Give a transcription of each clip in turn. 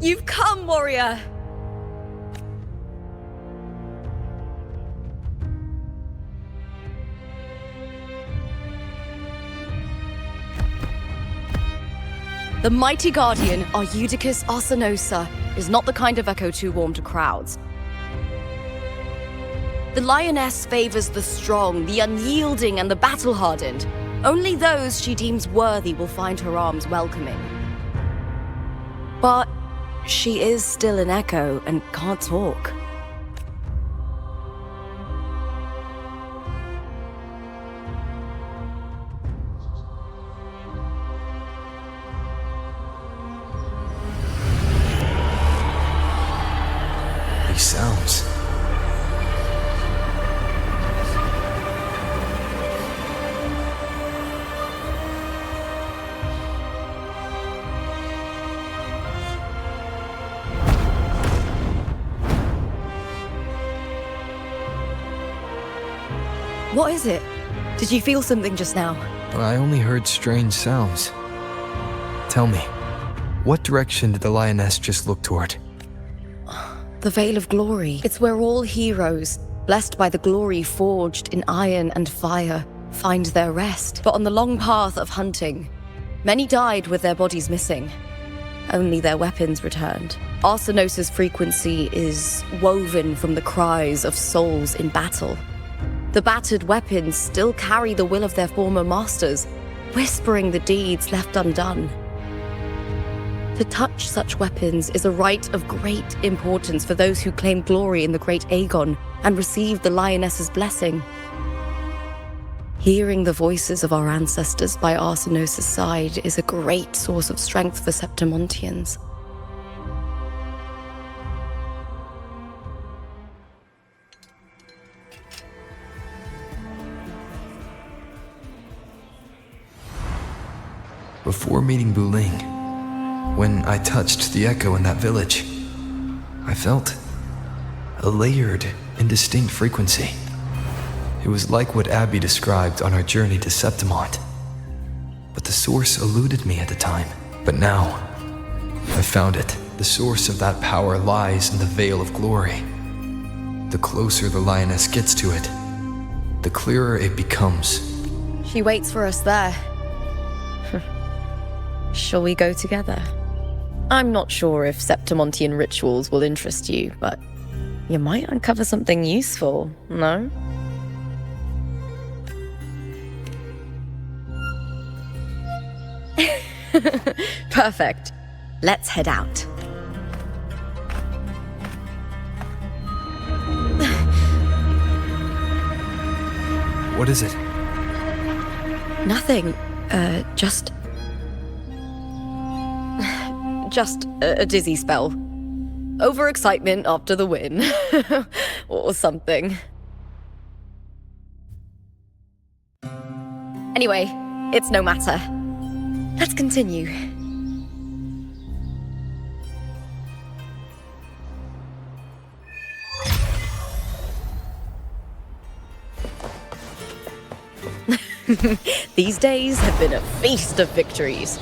You've come, warrior! The mighty guardian, Arudicus Arsenosa, is not the kind of echo too warm to crowds. The lioness favors the strong, the unyielding, and the battle-hardened. Only those she deems worthy will find her arms welcoming. But she is still an echo and can't talk. These sounds. What is it? Did you feel something just now? I only heard strange sounds. Tell me, what direction did the lioness just look toward? The Veil of Glory. It's where all heroes, blessed by the glory forged in iron and fire, find their rest. But on the long path of hunting, many died with their bodies missing. Only their weapons returned. Arsenosa's frequency is woven from the cries of souls in battle. The battered weapons still carry the will of their former masters, whispering the deeds left undone. To touch such weapons is a rite of great importance for those who claim glory in the great Aegon and receive the lioness's blessing. Hearing the voices of our ancestors by Arsenosa's side is a great source of strength for Septimontians. Before meeting Wuthering, when I touched the echo in that village, I felt a layered and distinct frequency. It was like what Abby described on our journey to Septimont. But the source eluded me at the time. But now, I found it. The source of that power lies in the Veil of Glory. The closer the lioness gets to it, the clearer it becomes. She waits for us there. Shall we go together? I'm not sure if Septimontian rituals will interest you, but you might uncover something useful, no? Perfect. Let's head out. What is it? Nothing. Just a dizzy spell. Overexcitement after the win. Or something. Anyway, it's no matter. Let's continue. These days have been a feast of victories.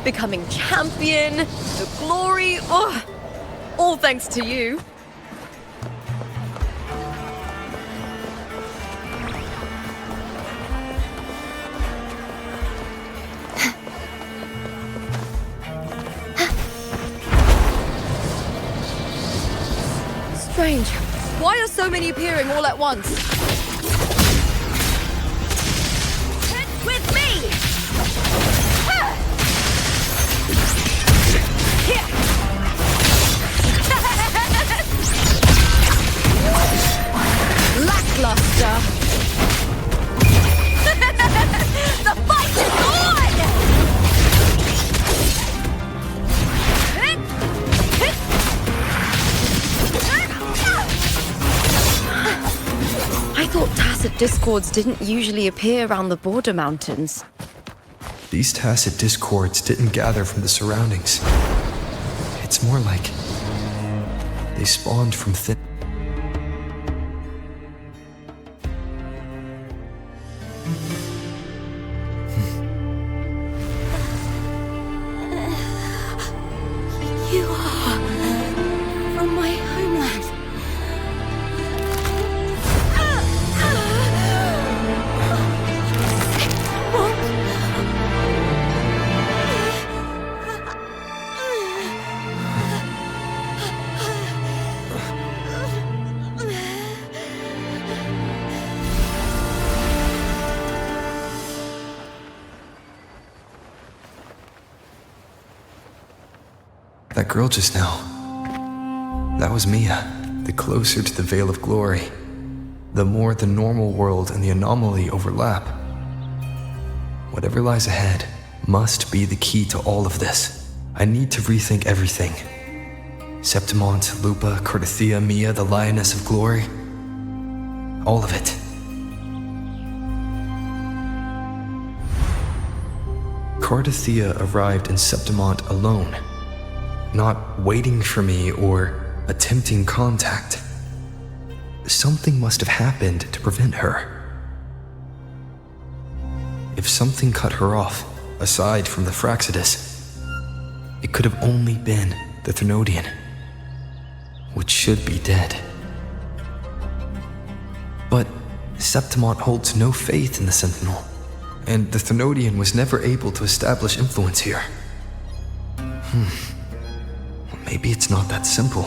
Becoming champion, the glory, all thanks to you. Strange. Why are so many appearing all at once? With me! Lackluster. The fight is on! I thought tacit discords didn't usually appear around the border mountains. These tacit discords didn't gather from the surroundings. It's more like they spawned from thin. You That girl just now. That was Mia. The closer to the Veil of Glory, the more the normal world and the anomaly overlap. Whatever lies ahead must be the key to all of this. I need to rethink everything. Septimont, Lupa, Cardathia, Mia, the Lioness of Glory. All of it. Cardathia arrived in Septimont alone, not waiting for me or attempting contact. Something must have happened to prevent her. If something cut her off, aside from the Fraxidus, it could have only been the Thernoidian, which should be dead. But Septimont holds no faith in the Sentinel, and the Thernoidian was never able to establish influence here. Maybe it's not that simple.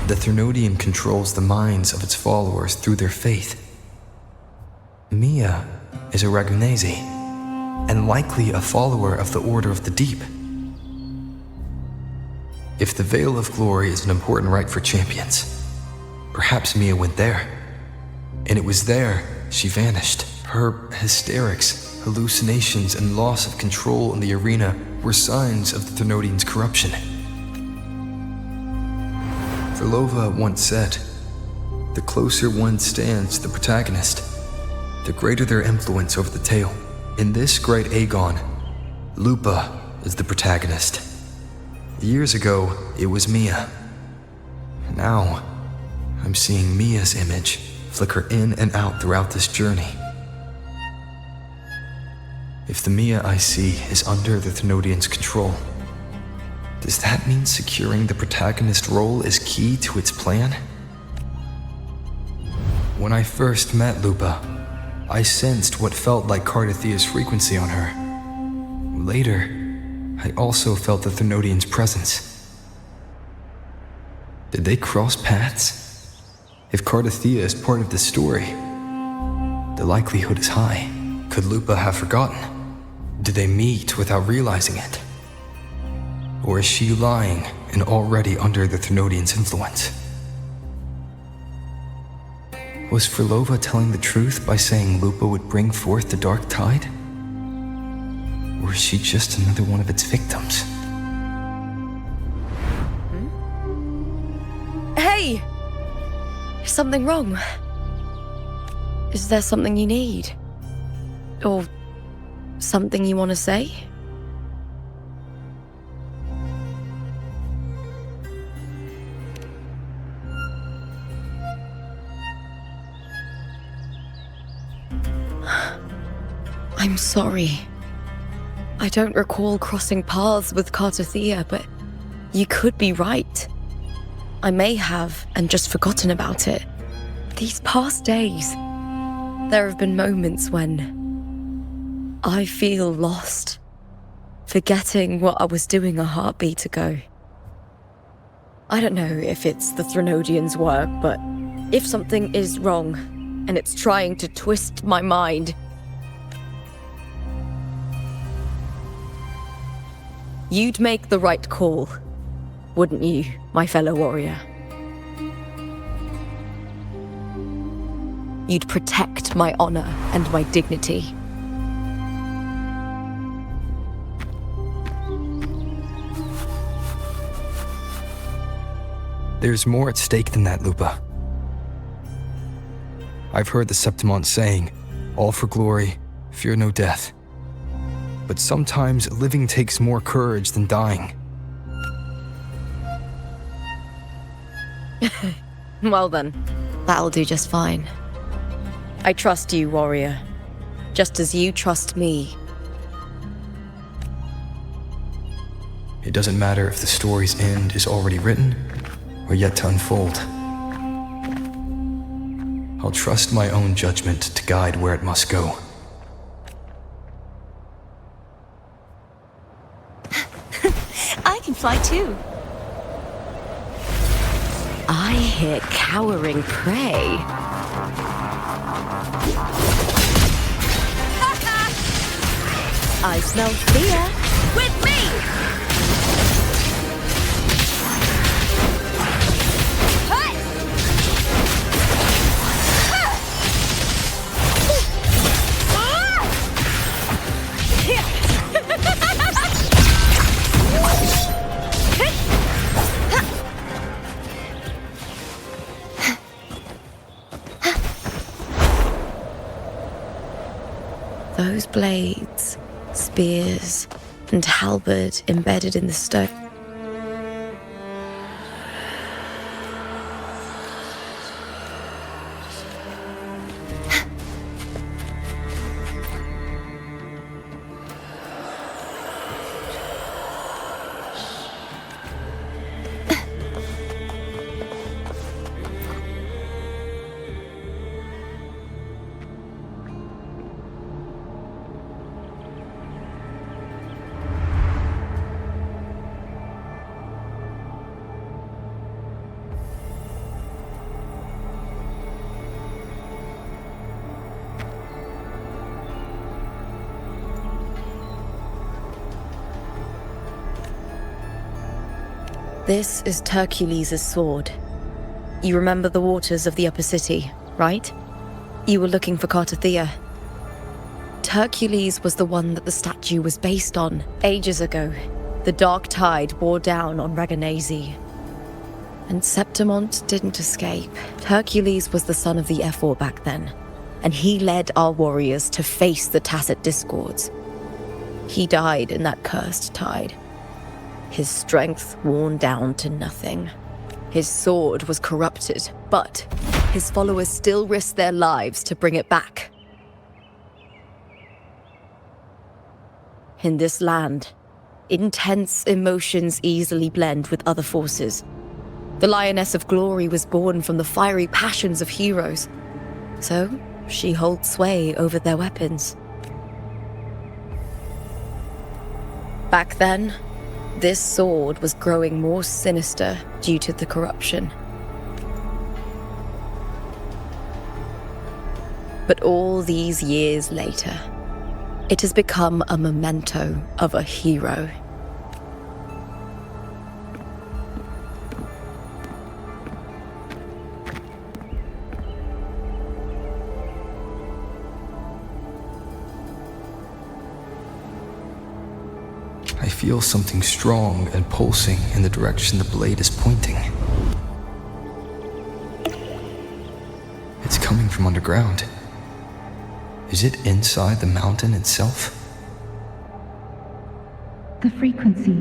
The Thernoidian controls the minds of its followers through their faith. Mia is a Ragunese, and likely a follower of the Order of the Deep. If the Veil of Glory is an important rite for champions, perhaps Mia went there. And it was there she vanished. Her hysterics, hallucinations, and loss of control in the arena were signs of the Thernoidian's corruption. Verlova once said, "The closer one stands to the protagonist, the greater their influence over the tale." In this great Aegon, Lupa is the protagonist. Years ago, it was Mia. Now, I'm seeing Mia's image flicker in and out throughout this journey. If the Mia I see is under the Thernoidian's control, does that mean securing the protagonist role is key to its plan? When I first met Lupa, I sensed what felt like Cardathia's frequency on her. Later, I also felt the Thernoidian's presence. Did they cross paths? If Cardathia is part of this story, the likelihood is high. Could Lupa have forgotten? Did they meet without realizing it? Or is she lying and already under the Thernoidian's influence? Was Verlova telling the truth by saying Lupa would bring forth the Dark Tide? Or is she just another one of its victims? Hey! Is something wrong? Is there something you need? Or something you want to say? I'm sorry. I don't recall crossing paths with Cardathia, but you could be right. I may have and just forgotten about it. These past days, there have been moments when I feel lost, forgetting what I was doing a heartbeat ago. I don't know if it's the Thernoidian's work, but if something is wrong and it's trying to twist my mind, you'd make the right call, wouldn't you, my fellow warrior? You'd protect my honor and my dignity. There's more at stake than that, Lupa. I've heard the Septimont saying, "All for glory, fear no death." But sometimes living takes more courage than dying. Well then, that'll do just fine. I trust you, warrior, just as you trust me. It doesn't matter if the story's end is already written or yet to unfold. I'll trust my own judgment to guide where it must go. I can fly too. I hear cowering prey. I smell fear. with me! Those blades, spears, and halberd embedded in the stone. This is Hercules' sword. You remember the waters of the upper city, right? You were looking for Cartothea. Hercules was the one that the statue was based on. Ages ago, the dark tide bore down on Reganese. And Septimont didn't escape. Hercules was the son of the Ephor back then, and he led our warriors to face the Tacit Discords. He died in that cursed tide. His strength worn down to nothing. His sword was corrupted, but his followers still risked their lives to bring it back. In this land, intense emotions easily blend with other forces. The Lioness of Glory was born from the fiery passions of heroes, so she holds sway over their weapons. Back then, this sword was growing more sinister due to the corruption. But all these years later, it has become a memento of a hero. I feel something strong and pulsing in the direction the blade is pointing. It's coming from underground. Is it inside the mountain itself? The frequency.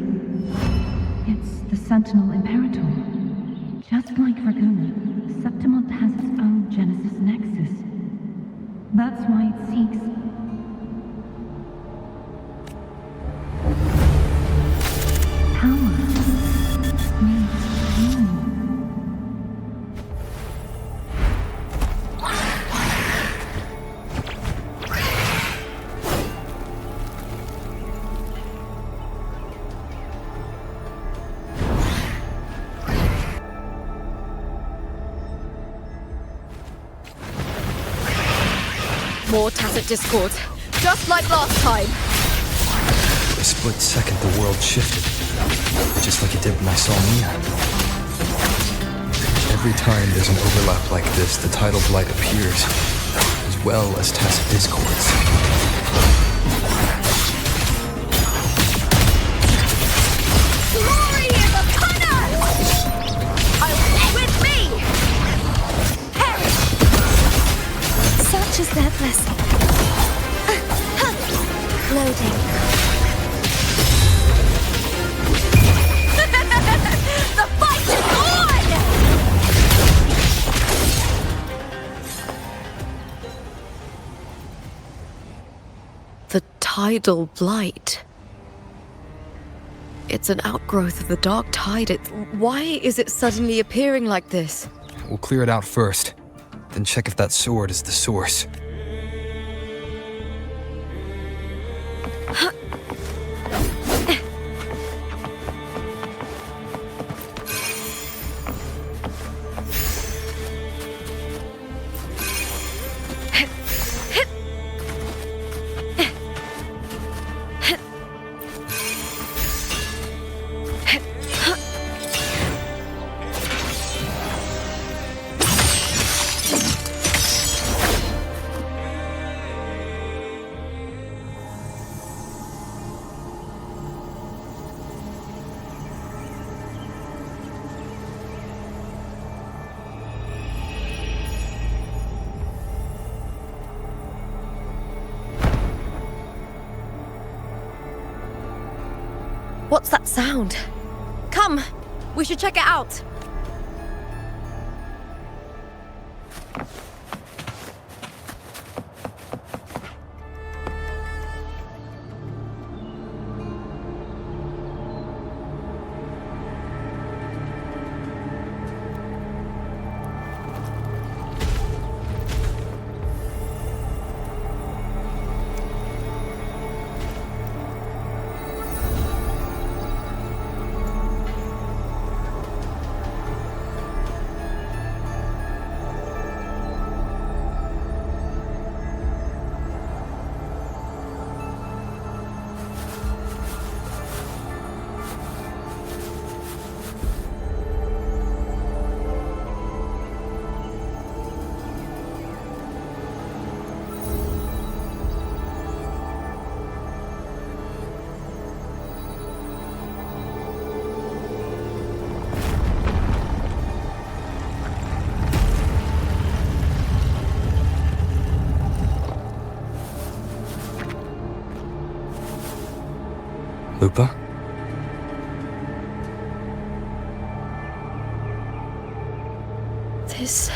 It's the Sentinel Imperator. Just like Raguna, Septimont has its own Genesis Nexus. That's why it seeks power. More Tacit Discords, just like last time. For a split second, the world shifted, just like it did when I saw Mia. Every time there's an overlap like this, the tidal blight appears, as well as Tacit Discords. Glory is upon us! With me! Perish! Such is their blessing. Loading. The fight is on! The tidal blight. It's an outgrowth of the dark tide. Why is it suddenly appearing like this? We'll clear it out first, then check if that sword is the source. What's that sound? Come! We should check it out! Lupa? This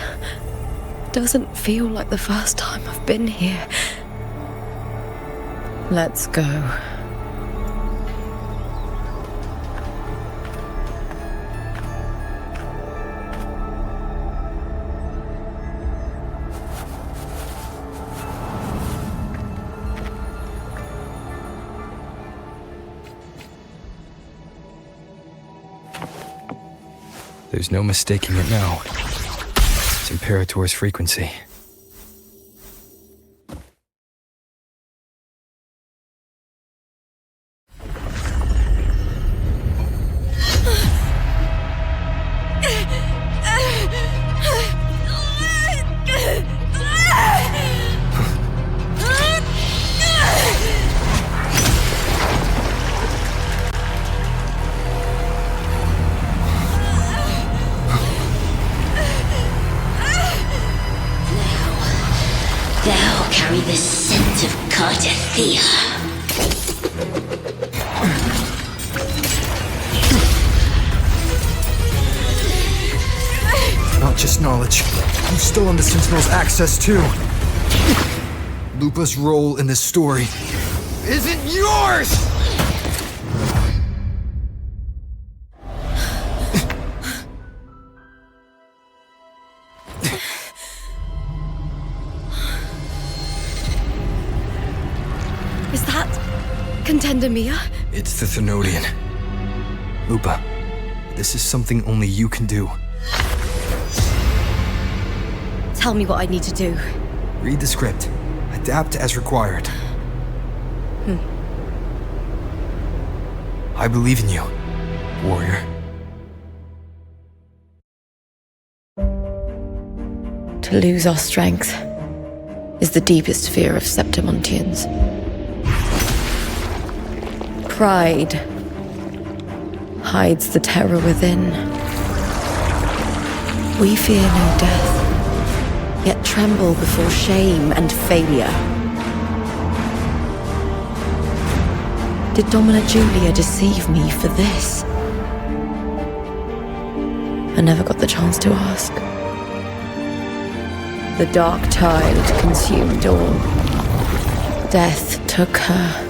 doesn't feel like the first time I've been here. Let's go. There's no mistaking it now. It's Imperator's frequency. Thou carry the scent of Cardathia. Not just knowledge. I'm still on the Sentinel's access too. Lupa's role in this story isn't yours! Is that Contender Mia? It's the Thenodian. Lupa, this is something only you can do. Tell me what I need to do. Read the script. Adapt as required. I believe in you, warrior. To lose our strength is the deepest fear of Septimontians. Pride hides the terror within. We fear no death, yet tremble before shame and failure. Did Domina Julia deceive me for this? I never got the chance to ask. The dark tide consumed all. Death took her,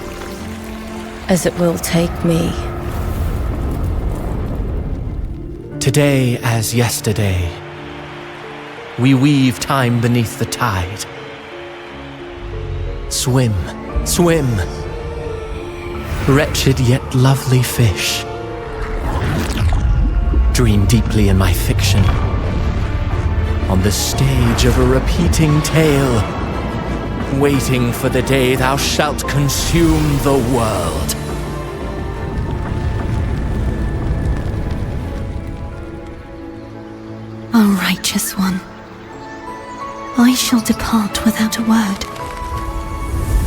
as it will take me. Today as yesterday, we weave time beneath the tide. Swim, swim, wretched yet lovely fish. Dream deeply in my fiction, on the stage of a repeating tale, waiting for the day thou shalt consume the world. O righteous one, I shall depart without a word.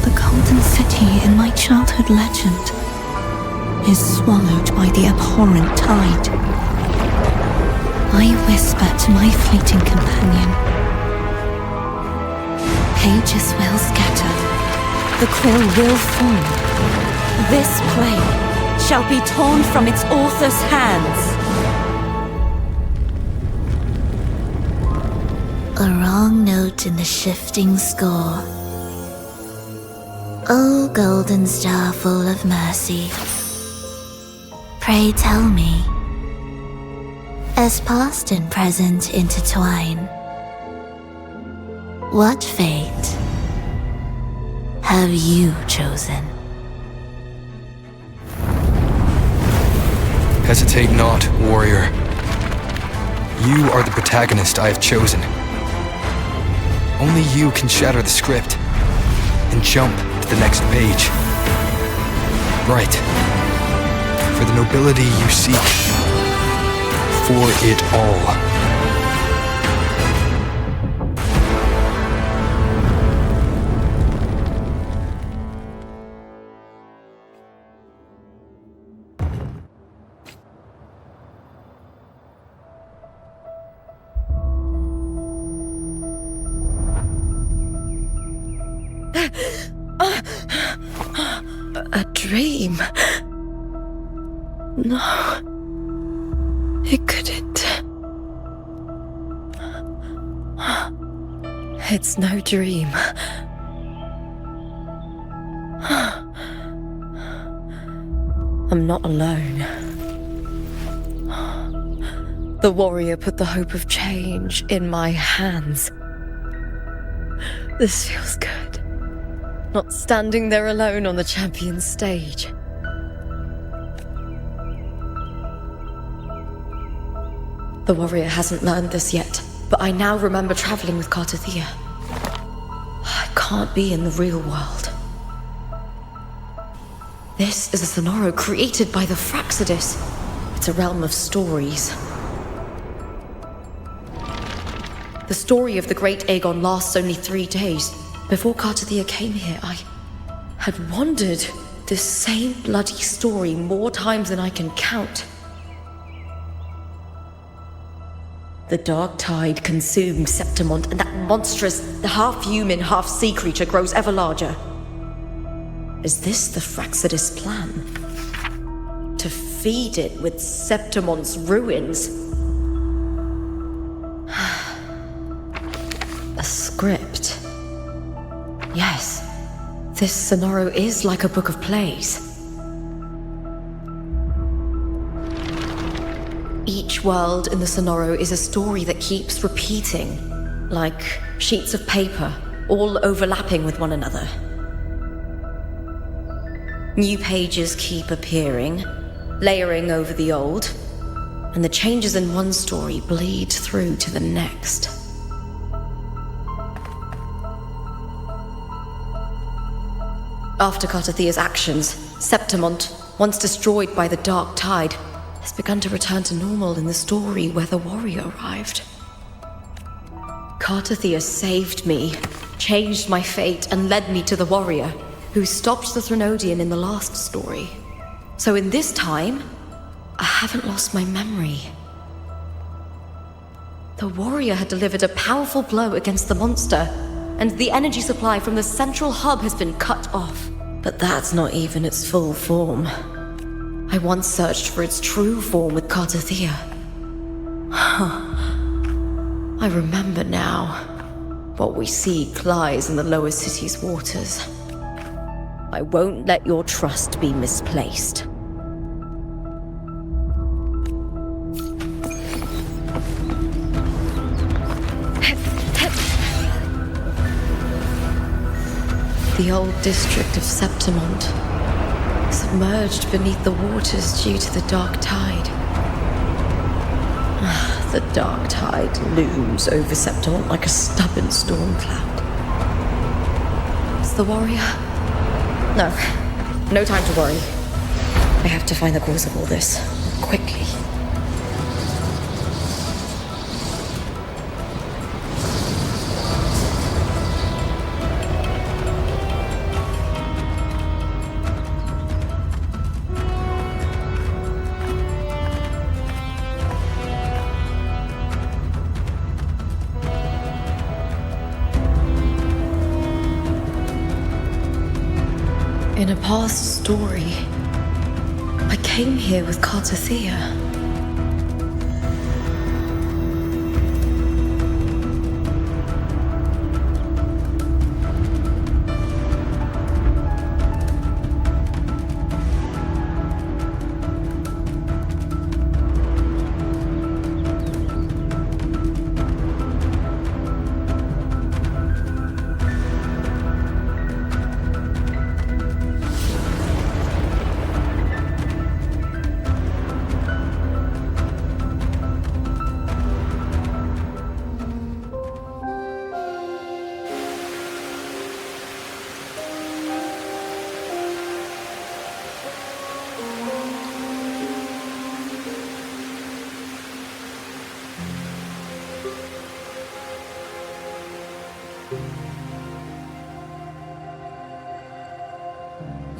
The golden city in my childhood legend is swallowed by the abhorrent tide. I whisper to my fleeting companion. Pages will scatter, the quill will fall. This play shall be torn from its author's hands. A wrong note in the shifting score. O golden star full of mercy, pray tell me, as past and present intertwine, what fate have you chosen? Hesitate not, warrior. You are the protagonist I have chosen. Only you can shatter the script and jump to the next page. Right. For the nobility you seek. For it all. A dream? No. It couldn't. It's no dream. I'm not alone. The warrior put the hope of change in my hands. This feels good. Not standing there alone on the champion's stage. The warrior hasn't learned this yet, but I now remember traveling with Cartathea. I can't be in the real world. This is a Sonoro created by the Fraxidus. It's a realm of stories. The story of the Great Aegon lasts only 3 days. Before Cartathea came here, I had wandered this same bloody story more times than I can count. The dark tide consumed Septimont, and that monstrous, half-human, half-sea creature grows ever larger. Is this the Fraxidus plan? To feed it with Septimont's ruins? A script. Yes, this Sonoro is like a book of plays. Each world in the Sonoro is a story that keeps repeating, like sheets of paper, all overlapping with one another. New pages keep appearing, layering over the old, and the changes in one story bleed through to the next. After Cartathea's actions, Septimont, once destroyed by the dark tide, has begun to return to normal in the story where the warrior arrived. Cartathea saved me, changed my fate, and led me to the warrior, who stopped the Threnodian in the last story. So in this time, I haven't lost my memory. The warrior had delivered a powerful blow against the monster, and the energy supply from the central hub has been cut off. But that's not even its full form. I once searched for its true form with Cartathea. I remember now. What we seek lies in the lower city's waters. I won't let your trust be misplaced. The old district of Septimont, submerged beneath the waters due to the dark tide. The dark tide looms over Septimont like a stubborn storm cloud. Is the warrior? No time to worry. I have to find the cause of all this, quickly. In a past story, I came here with Cartothea.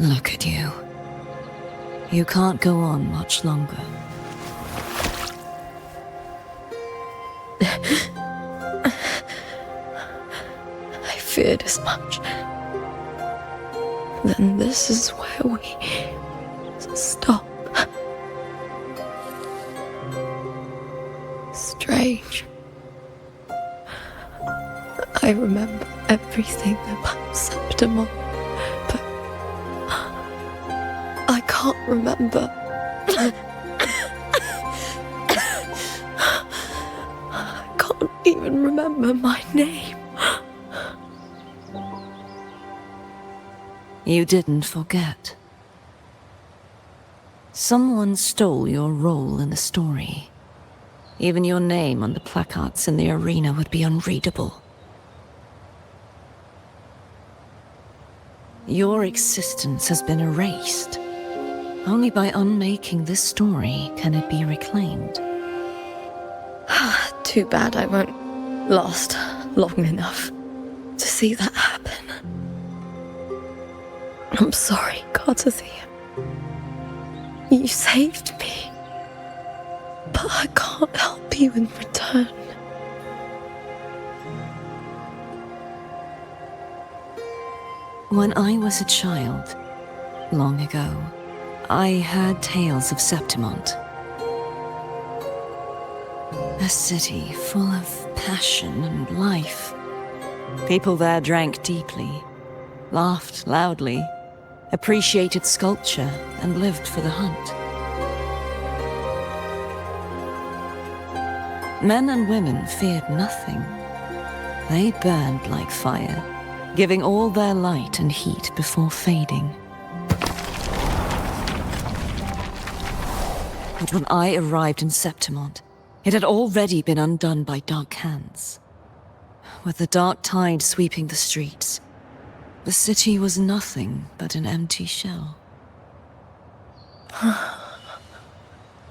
Look at you. You can't go on much longer. I feared as much. Then this is where we stop. Strange. I remember everything about Septimon, but I can't remember. I can't even remember my name. You didn't forget. Someone stole your role in the story. Even your name on the placards in the arena would be unreadable. Your existence has been erased. Only by unmaking this story can it be reclaimed. Too bad I won't last long enough to see that happen. I'm sorry, Cartothea. You saved me. But I can't help you in return. When I was a child, long ago, I heard tales of Septimont. A city full of passion and life. People there drank deeply, laughed loudly, appreciated sculpture, and lived for the hunt. Men and women feared nothing. They burned like fire, giving all their light and heat before fading. But when I arrived in Septimont, it had already been undone by dark hands. With the dark tide sweeping the streets, the city was nothing but an empty shell.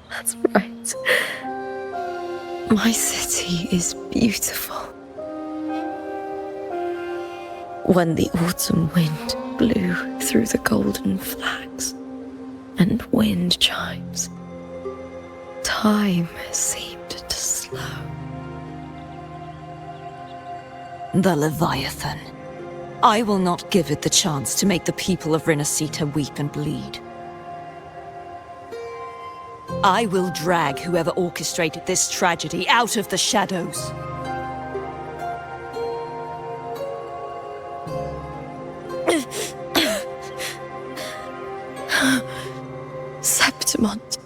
That's right. My city is beautiful. When the autumn wind blew through the golden flags and wind chimes, time seemed to slow. The Leviathan. I will not give it the chance to make the people of Rinascita weep and bleed. I will drag whoever orchestrated this tragedy out of the shadows. Septimont,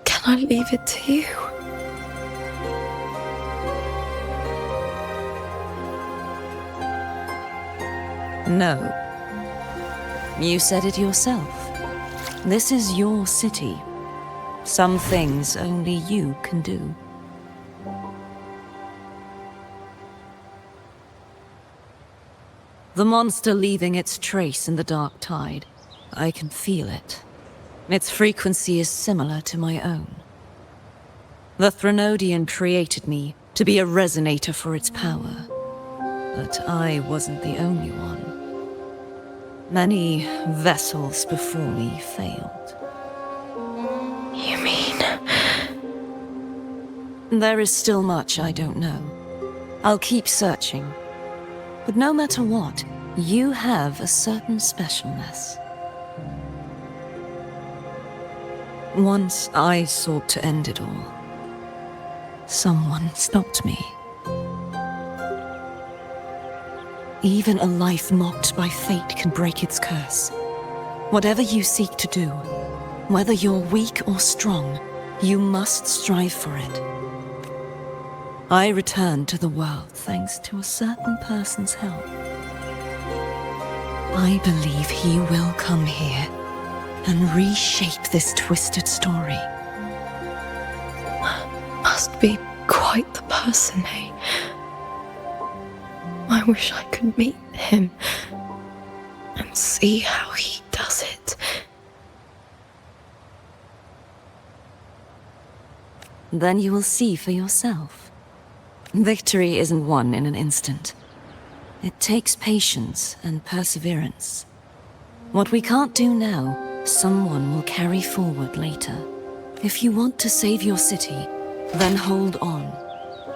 can I leave it to you? No. You said it yourself. This is your city. Some things only you can do. The monster leaving its trace in the dark tide. I can feel it. Its frequency is similar to my own. The Threnodian created me to be a resonator for its power. But I wasn't the only one. Many vessels before me failed. You mean? There is still much I don't know. I'll keep searching. But no matter what, you have a certain specialness. Once I sought to end it all. Someone stopped me. Even a life mocked by fate can break its curse. Whatever you seek to do, whether you're weak or strong, you must strive for it. I returned to the world thanks to a certain person's help. I believe he will come here and reshape this twisted story. Must be quite the person, eh? I wish I could meet him and see how he does it. Then you will see for yourself. Victory isn't won in an instant. It takes patience and perseverance. What we can't do now, someone will carry forward later. If you want to save your city, then hold on.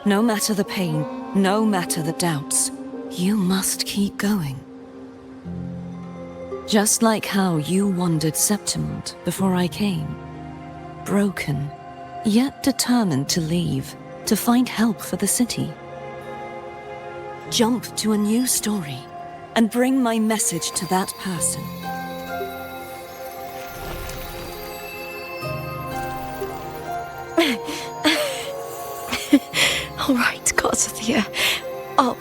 No matter the pain, no matter the doubts, you must keep going. Just like how you wandered Septimont before I came. Broken, yet determined to leave, to find help for the city. Jump to a new story and bring my message to that person. All right, Corsathea. I'll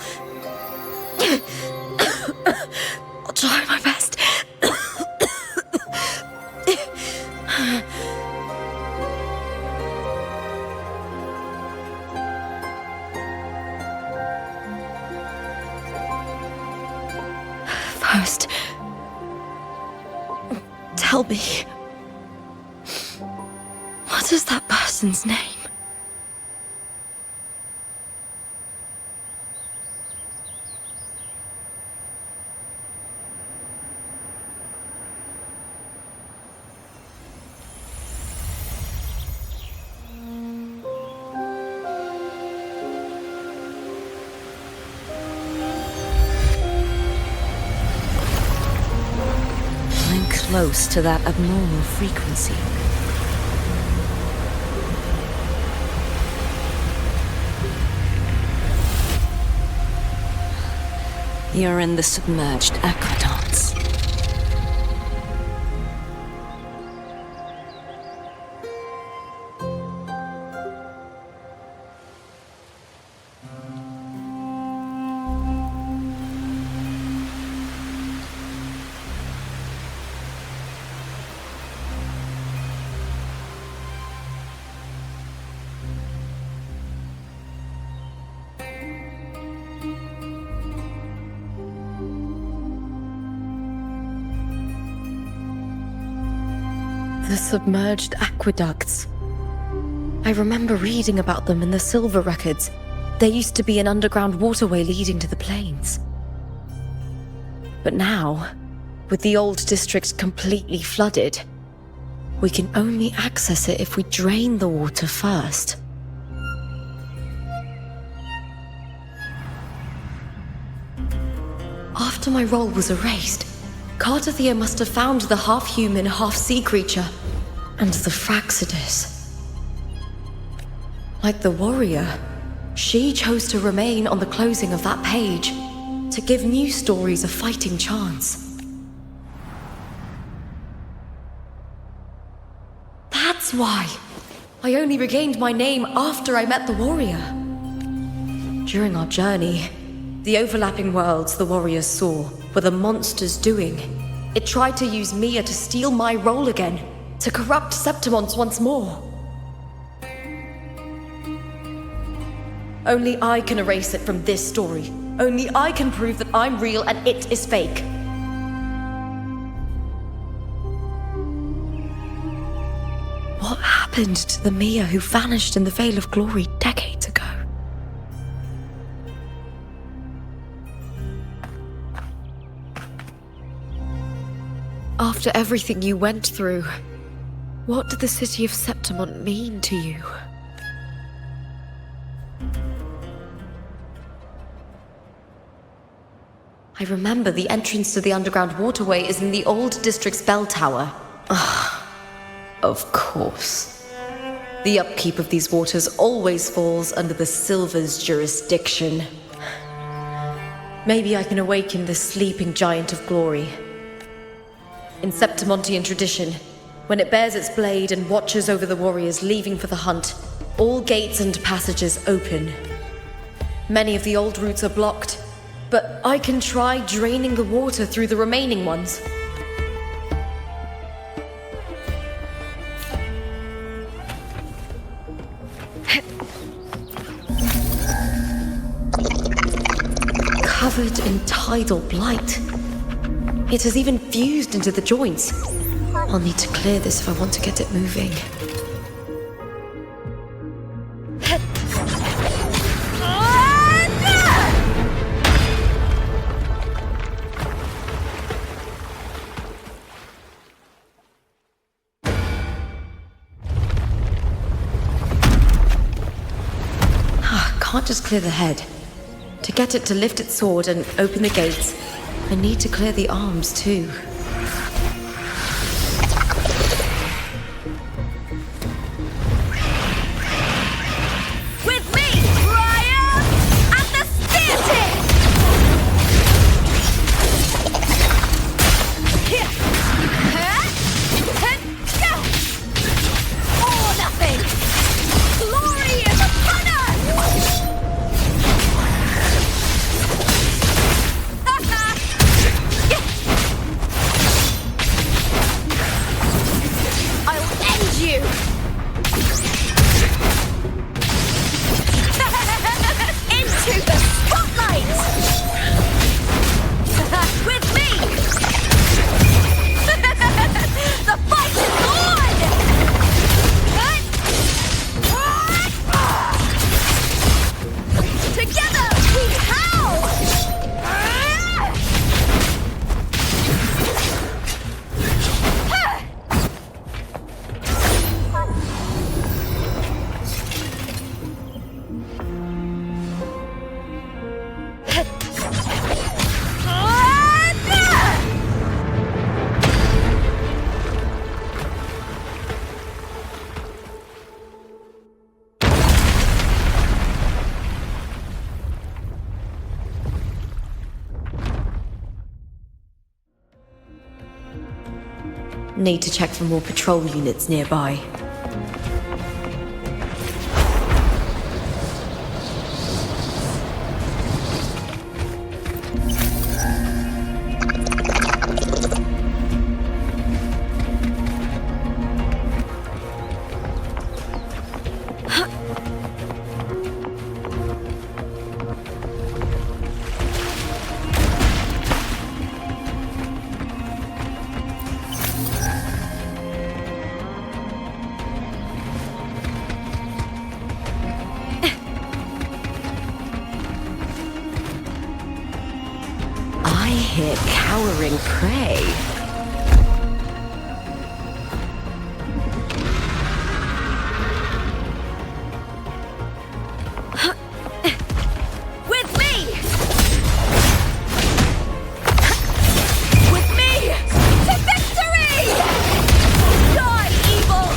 try my best. First, tell me, what is that person's name? Close to that abnormal frequency. You're in the submerged aqueducts. The submerged aqueducts. I remember reading about them in the silver records. There used to be an underground waterway leading to the plains. But now, with the old district completely flooded, we can only access it if we drain the water first. After my role was erased, Cartathea must have found the half-human, half-sea creature, and the Fraxidus. Like the warrior, she chose to remain on the closing of that page, to give new stories a fighting chance. That's why I only regained my name after I met the warrior. During our journey, the overlapping worlds the warriors saw were the monster's doing. It tried to use Mia to steal my role again, to corrupt Septimont once more. Only I can erase it from this story. Only I can prove that I'm real and it is fake. What happened to the Mia who vanished in the Veil of Glory decades ago? After everything you went through, what did the city of Septimont mean to you? I remember the entrance to the underground waterway is in the old district's bell tower. Of course. The upkeep of these waters always falls under the Silver's jurisdiction. Maybe I can awaken the sleeping giant of glory. In Septimontian tradition, when it bears its blade and watches over the warriors leaving for the hunt, all gates and passages open. Many of the old routes are blocked, but I can try draining the water through the remaining ones. Covered in tidal blight. It has even fused into the joints. I'll need to clear this if I want to get it moving. Can't just clear the head. To get it to lift its sword and open the gates, I need to clear the arms too. With me, Ryan! At the spear tip! Here! Or nothing! Glory is upon us! I'll end you! Into the spotlight! With me! The fight is on! Together we howl! Need to check for more patrol units nearby. I hear cowering prey. With me! With me! To victory! Die, evil!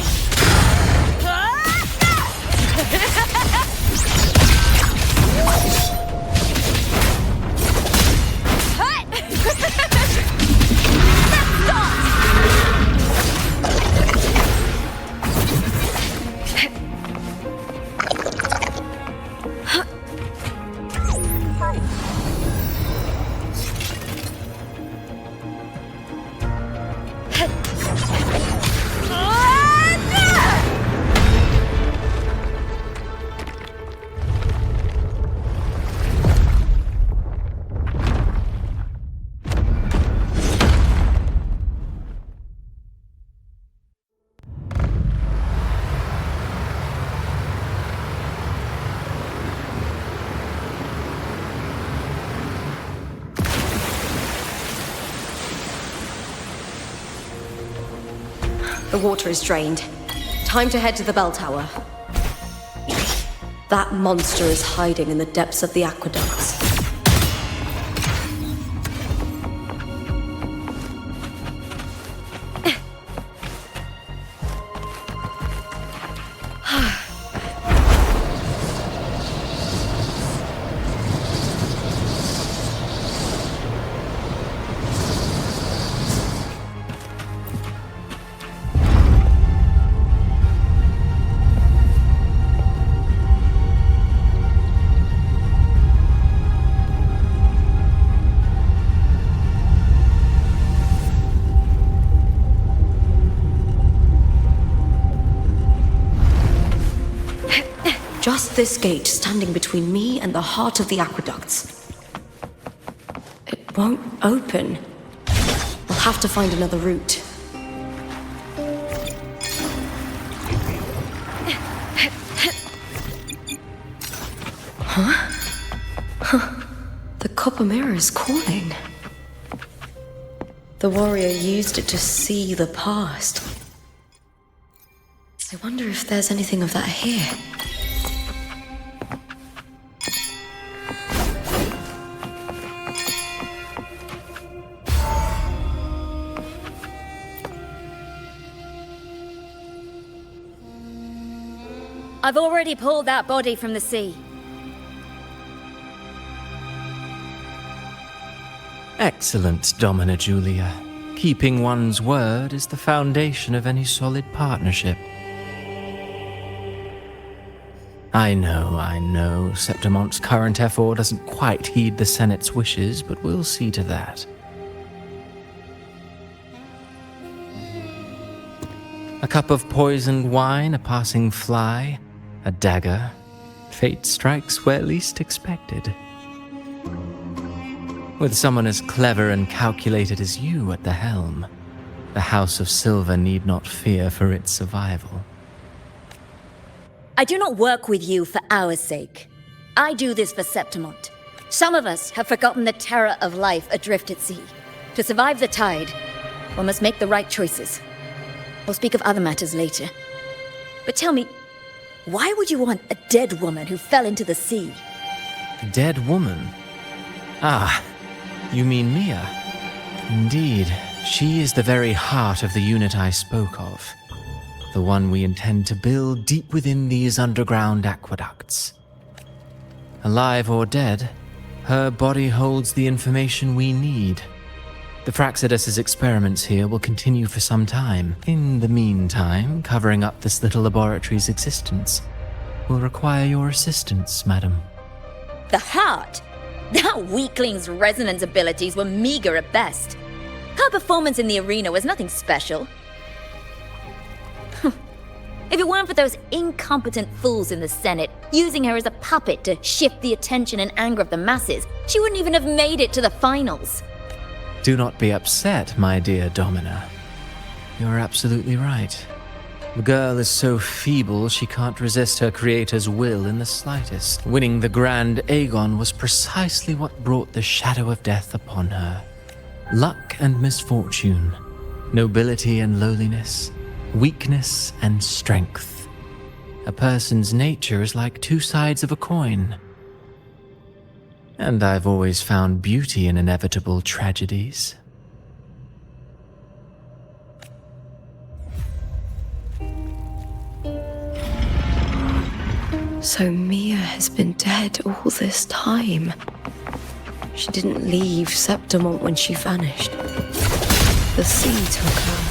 The water is drained. Time to head to the bell tower. That monster is hiding in the depths of the aqueducts. just this gate standing between me and the heart of the aqueducts. It won't open. I'll have to find another route. The copper mirror is calling. The warrior used it to see the past. I wonder if there's anything of that here. I've already pulled that body from the sea. Excellent, Domina Julia. Keeping one's word is the foundation of any solid partnership. I know, Septimonte's current effort doesn't quite heed the Senate's wishes, but we'll see to that. A cup of poisoned wine, a passing fly, a dagger. Fate strikes where least expected. With someone as clever and calculated as you at the helm, the House of Silver need not fear for its survival. I do not work with you for our sake. I do this for Septimont. Some of us have forgotten the terror of life adrift at sea. To survive the tide, one must make the right choices. We'll speak of other matters later. But tell me, why would you want a dead woman who fell into the sea? Dead woman? Ah, you mean Mia? Indeed, she is the very heart of the unit I spoke of. The one we intend to build deep within these underground aqueducts. Alive or dead, her body holds the information we need. The Fraxidus' experiments here will continue for some time. In the meantime, covering up this little laboratory's existence will require your assistance, madam. The heart? That weakling's resonance abilities were meager at best. Her performance in the arena was nothing special. If it weren't for those incompetent fools in the Senate using her as a puppet to shift the attention and anger of the masses, she wouldn't even have made it to the finals. Do not be upset, my dear Domina. You're absolutely right. The girl is so feeble she can't resist her creator's will in the slightest. Winning the Grand Aegon was precisely what brought the shadow of death upon her. Luck and misfortune, nobility and lowliness, weakness and strength. A person's nature is like two sides of a coin. And I've always found beauty in inevitable tragedies. So Mia has been dead all this time. She didn't leave Septimont when she vanished. The sea took her.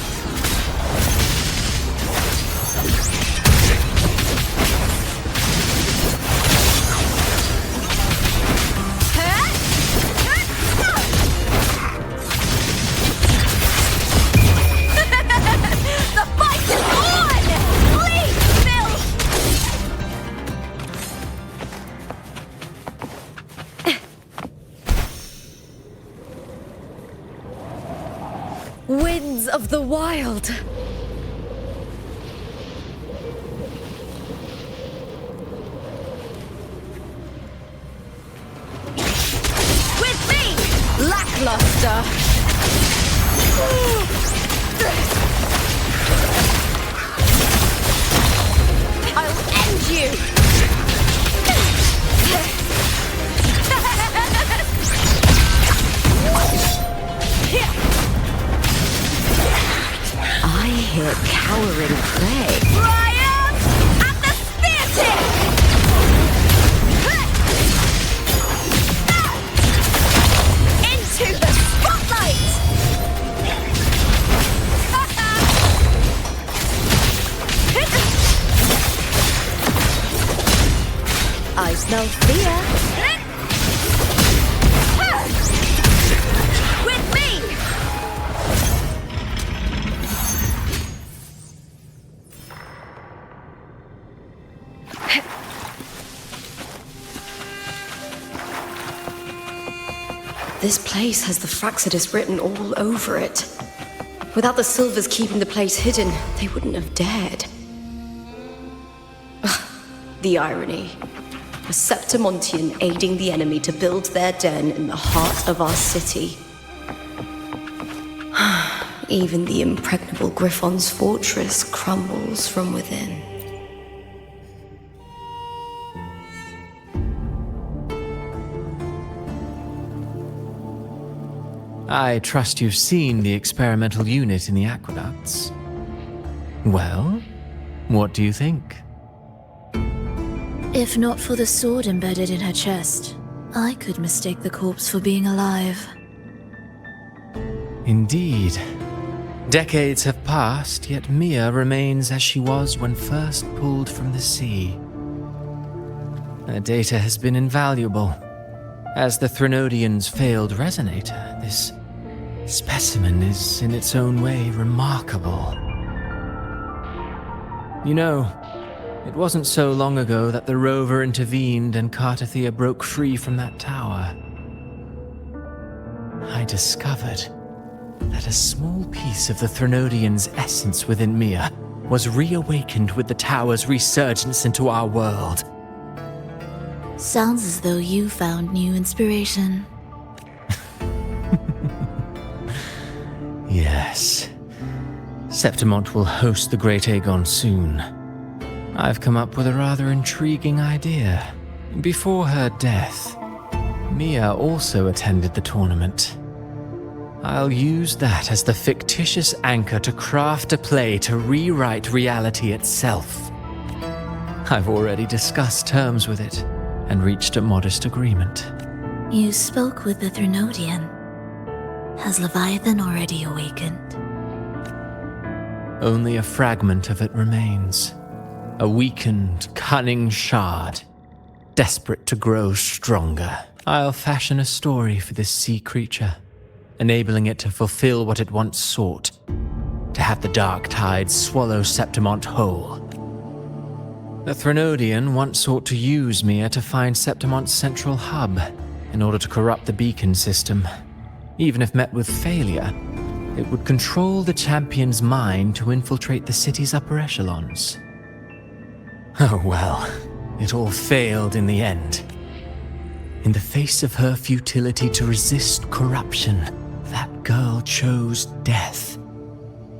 Winds of the wild! With me! Lackluster! I'll end you! I hear cowering prey. Ryan! At the spear tip! Into the spotlight! I smell fear. With me! This place has the Fraxidus written all over it. Without the Silvers keeping the place hidden, they wouldn't have dared. The irony. A Septimontian aiding the enemy to build their den in the heart of our city. Even the impregnable Griffon's fortress crumbles from within. I trust you've seen the experimental unit in the aqueducts. Well, what do you think? If not for the sword embedded in her chest, I could mistake the corpse for being alive. Indeed. Decades have passed, yet Mia remains as she was when first pulled from the sea. Her data has been invaluable. As the Threnodian's failed resonator, this specimen is in its own way remarkable. You know, it wasn't so long ago that the rover intervened and Cartathea broke free from that tower. I discovered that a small piece of the Threnodian's essence within Mia was reawakened with the tower's resurgence into our world. Sounds as though you found new inspiration. Yes. Septimont will host the Great Aegon soon. I've come up with a rather intriguing idea. Before her death, Mia also attended the tournament. I'll use that as the fictitious anchor to craft a play to rewrite reality itself. I've already discussed terms with it and reached a modest agreement. You spoke with the Threnodian. Has Leviathan already awakened? Only a fragment of it remains. A weakened, cunning shard, desperate to grow stronger. I'll fashion a story for this sea creature, enabling it to fulfill what it once sought, to have the dark tide swallow Septimont whole. The Threnodian once sought to use Mia to find Septimont's central hub in order to corrupt the beacon system. Even if met with failure, it would control the champion's mind to infiltrate the city's upper echelons. Oh well, it all failed in the end. In the face of her futility to resist corruption, that girl chose death.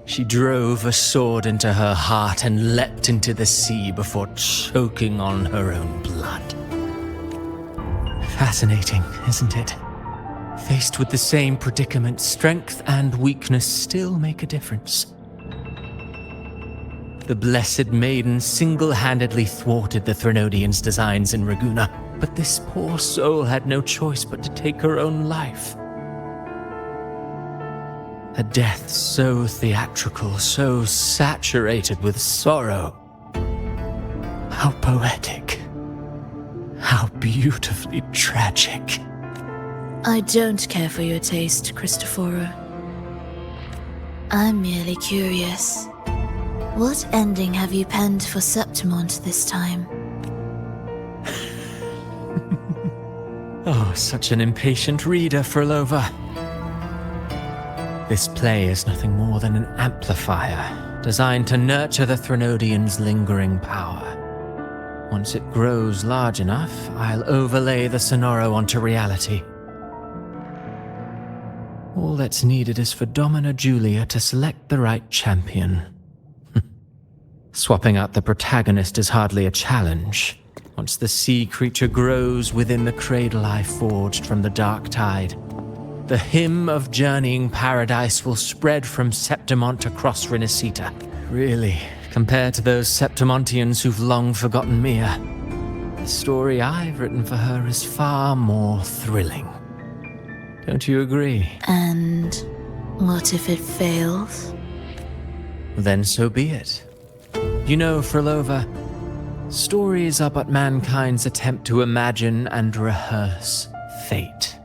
She drove a sword into her heart and leapt into the sea before choking on her own blood. Fascinating, isn't it? Faced with the same predicament, strength and weakness still make a difference. The Blessed Maiden single-handedly thwarted the Threnodian's designs in Raguna, but this poor soul had no choice but to take her own life. A death so theatrical, so saturated with sorrow. How poetic. How beautifully tragic. I don't care for your taste, Cristoforo. I'm merely curious. What ending have you penned for Septimont this time? Oh, such an impatient reader, Frolova. This play is nothing more than an amplifier, designed to nurture the Threnodian's lingering power. Once it grows large enough, I'll overlay the Sonoro onto reality. All that's needed is for Domina Julia to select the right champion. Swapping out the protagonist is hardly a challenge. Once the sea creature grows within the cradle I forged from the dark tide, the hymn of journeying paradise will spread from Septimont across Renacita. Really, compared to those Septimontians who've long forgotten Mia, the story I've written for her is far more thrilling. Don't you agree? And what if it fails? Then so be it. You know, Frolova, stories are but mankind's attempt to imagine and rehearse fate.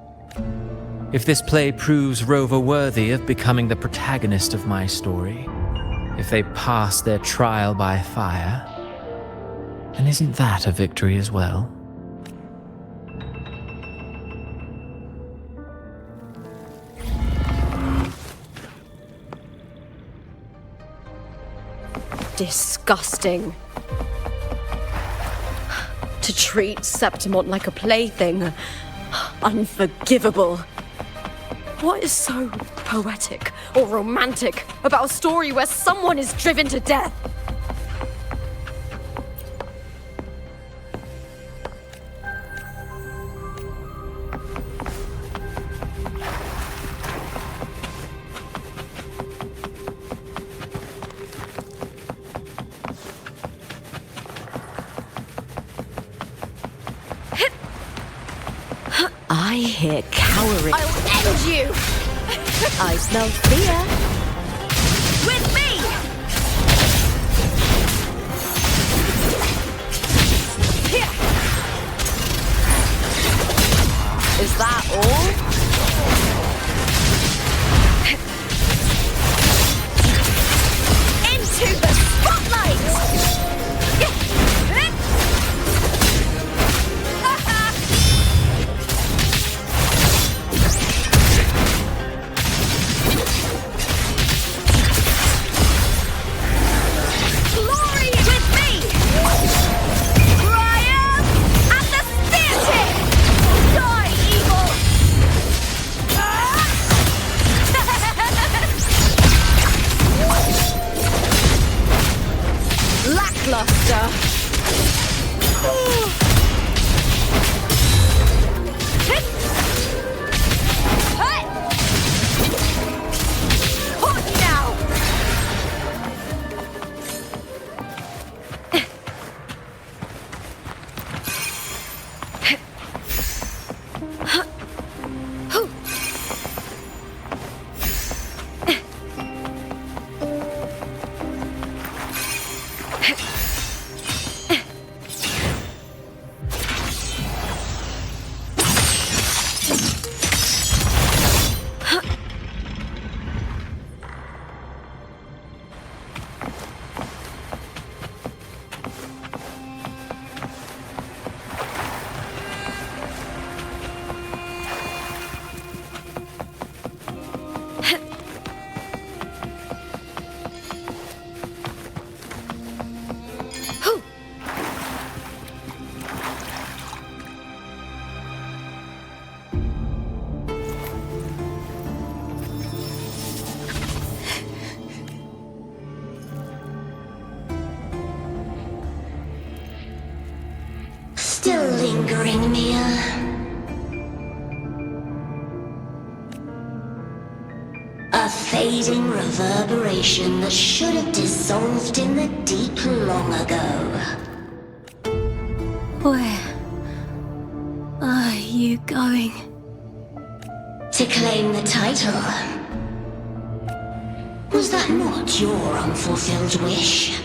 If this play proves Rover worthy of becoming the protagonist of my story, if they pass their trial by fire, then isn't that a victory as well? Disgusting. To treat Septimont like a plaything. Unforgivable. What is so poetic or romantic about a story where someone is driven to death? I hear cowering. I'll end you! I smell fear. With me! Here! Is that all? Into the spotlight! Glory with me! Triumph at the spear tip! Die, evil! Lackluster! Hot now! Still lingering, Mia. A fading reverberation that should have dissolved in the deep long ago. Where are you going? To claim the title. Was that not your unfulfilled wish?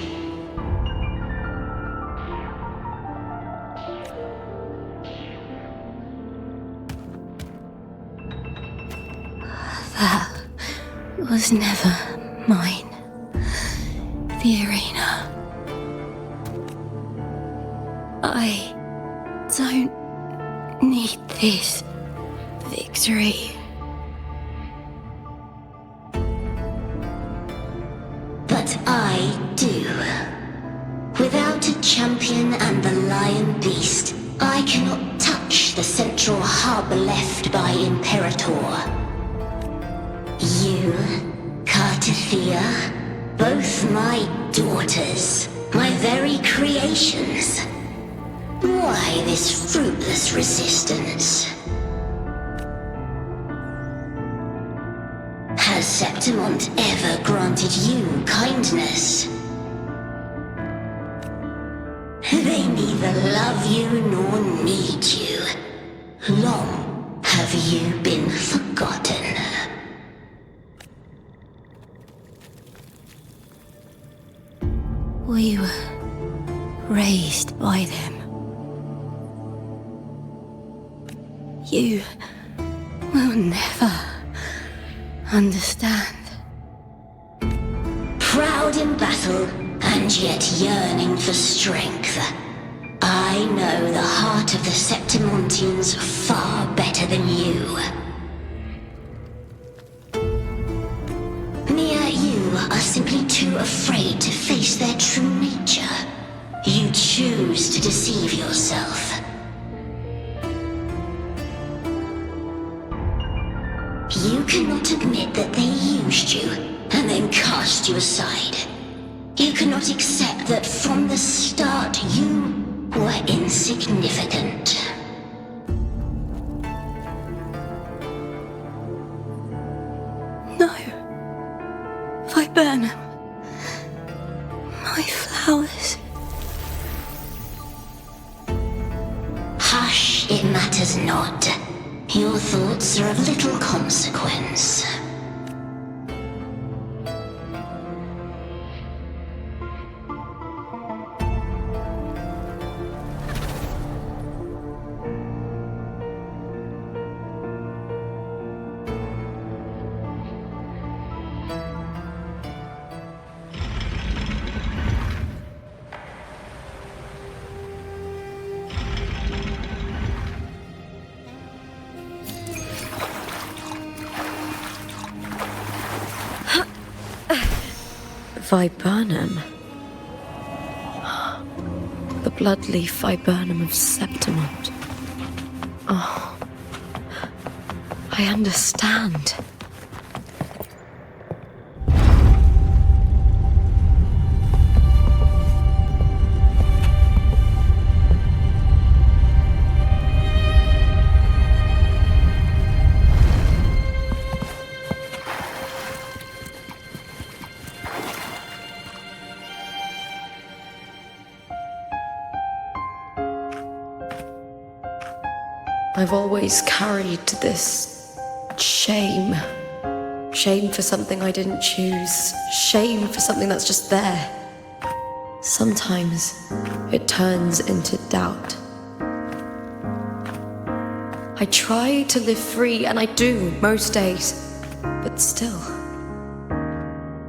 That was never mine. The arena. I don't need this victory. But I do. Without a champion and the lion beast, I cannot touch the central hub left by Imperator. You, Cartithia, both my daughters, my very creations. Why this fruitless resistance? Has Septimont ever granted you kindness? They neither love you nor need you. Long have you been forgotten. We were raised by them. You will never understand. Proud in battle, and yet yearning for strength. I know the heart of the Septimontians far better than you. Mia, you are simply too afraid to face their true nature. You choose to deceive yourself. You cannot admit that they used you and then cast you aside. You cannot accept that from the start you were insignificant. No. Viburnum. My flowers. Hush, it matters not. Your thoughts are of little consequence. Viburnum. The bloodleaf viburnum of Septimont. Oh, I understand. I've always carried this shame. Shame for something I didn't choose. Shame for something that's just there. Sometimes it turns into doubt. I try to live free, and I do most days. But still,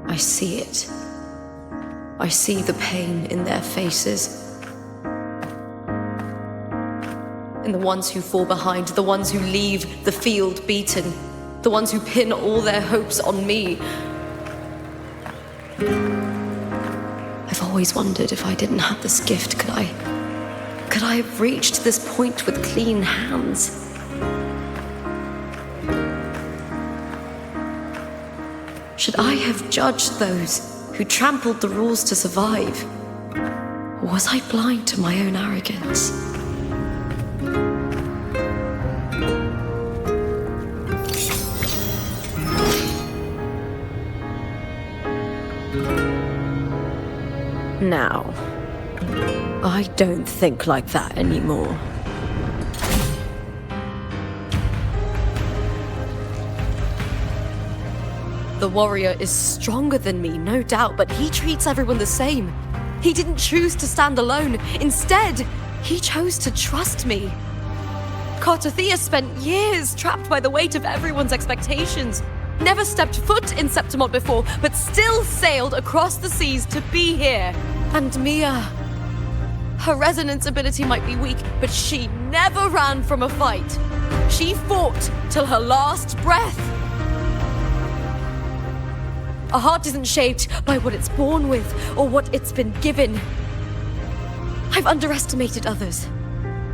I see it. I see the pain in their faces. In the ones who fall behind, the ones who leave the field beaten, the ones who pin all their hopes on me. I've always wondered if I didn't have this gift, could I have reached this point with clean hands? Should I have judged those who trampled the rules to survive? Or was I blind to my own arrogance? Now, I don't think like that anymore. The warrior is stronger than me, no doubt, but he treats everyone the same. He didn't choose to stand alone. Instead, he chose to trust me. Cartothea spent years trapped by the weight of everyone's expectations. Never stepped foot in Septimont before, but still sailed across the seas to be here. And Mia, her resonance ability might be weak, but she never ran from a fight. She fought till her last breath. A heart isn't shaped by what it's born with or what it's been given. I've underestimated others,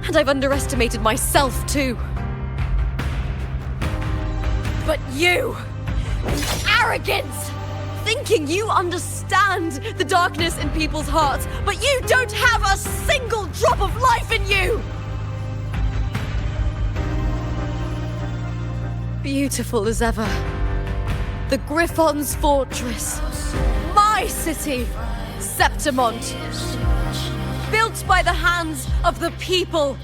and I've underestimated myself too. But you, arrogance! Thinking you understand the darkness in people's hearts, but you don't have a single drop of life in you! Beautiful as ever. The Griffon's fortress. My city, Septimont. Built by the hands of the people.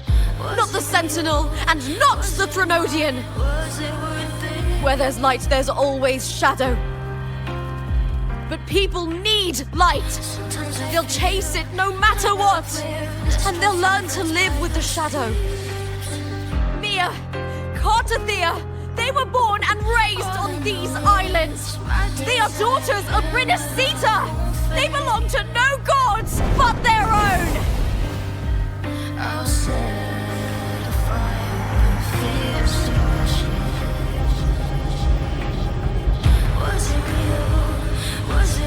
Not the Sentinel, and not the Threnodian. Where there's light, there's always shadow. But people need light. They'll chase it no matter what. And they'll learn to live with the shadow. Mia, Cartothea, they were born and raised on these islands. They are daughters of Brinacita. They belong to no gods but their own. I'll set a fire fierce to was it real? Was it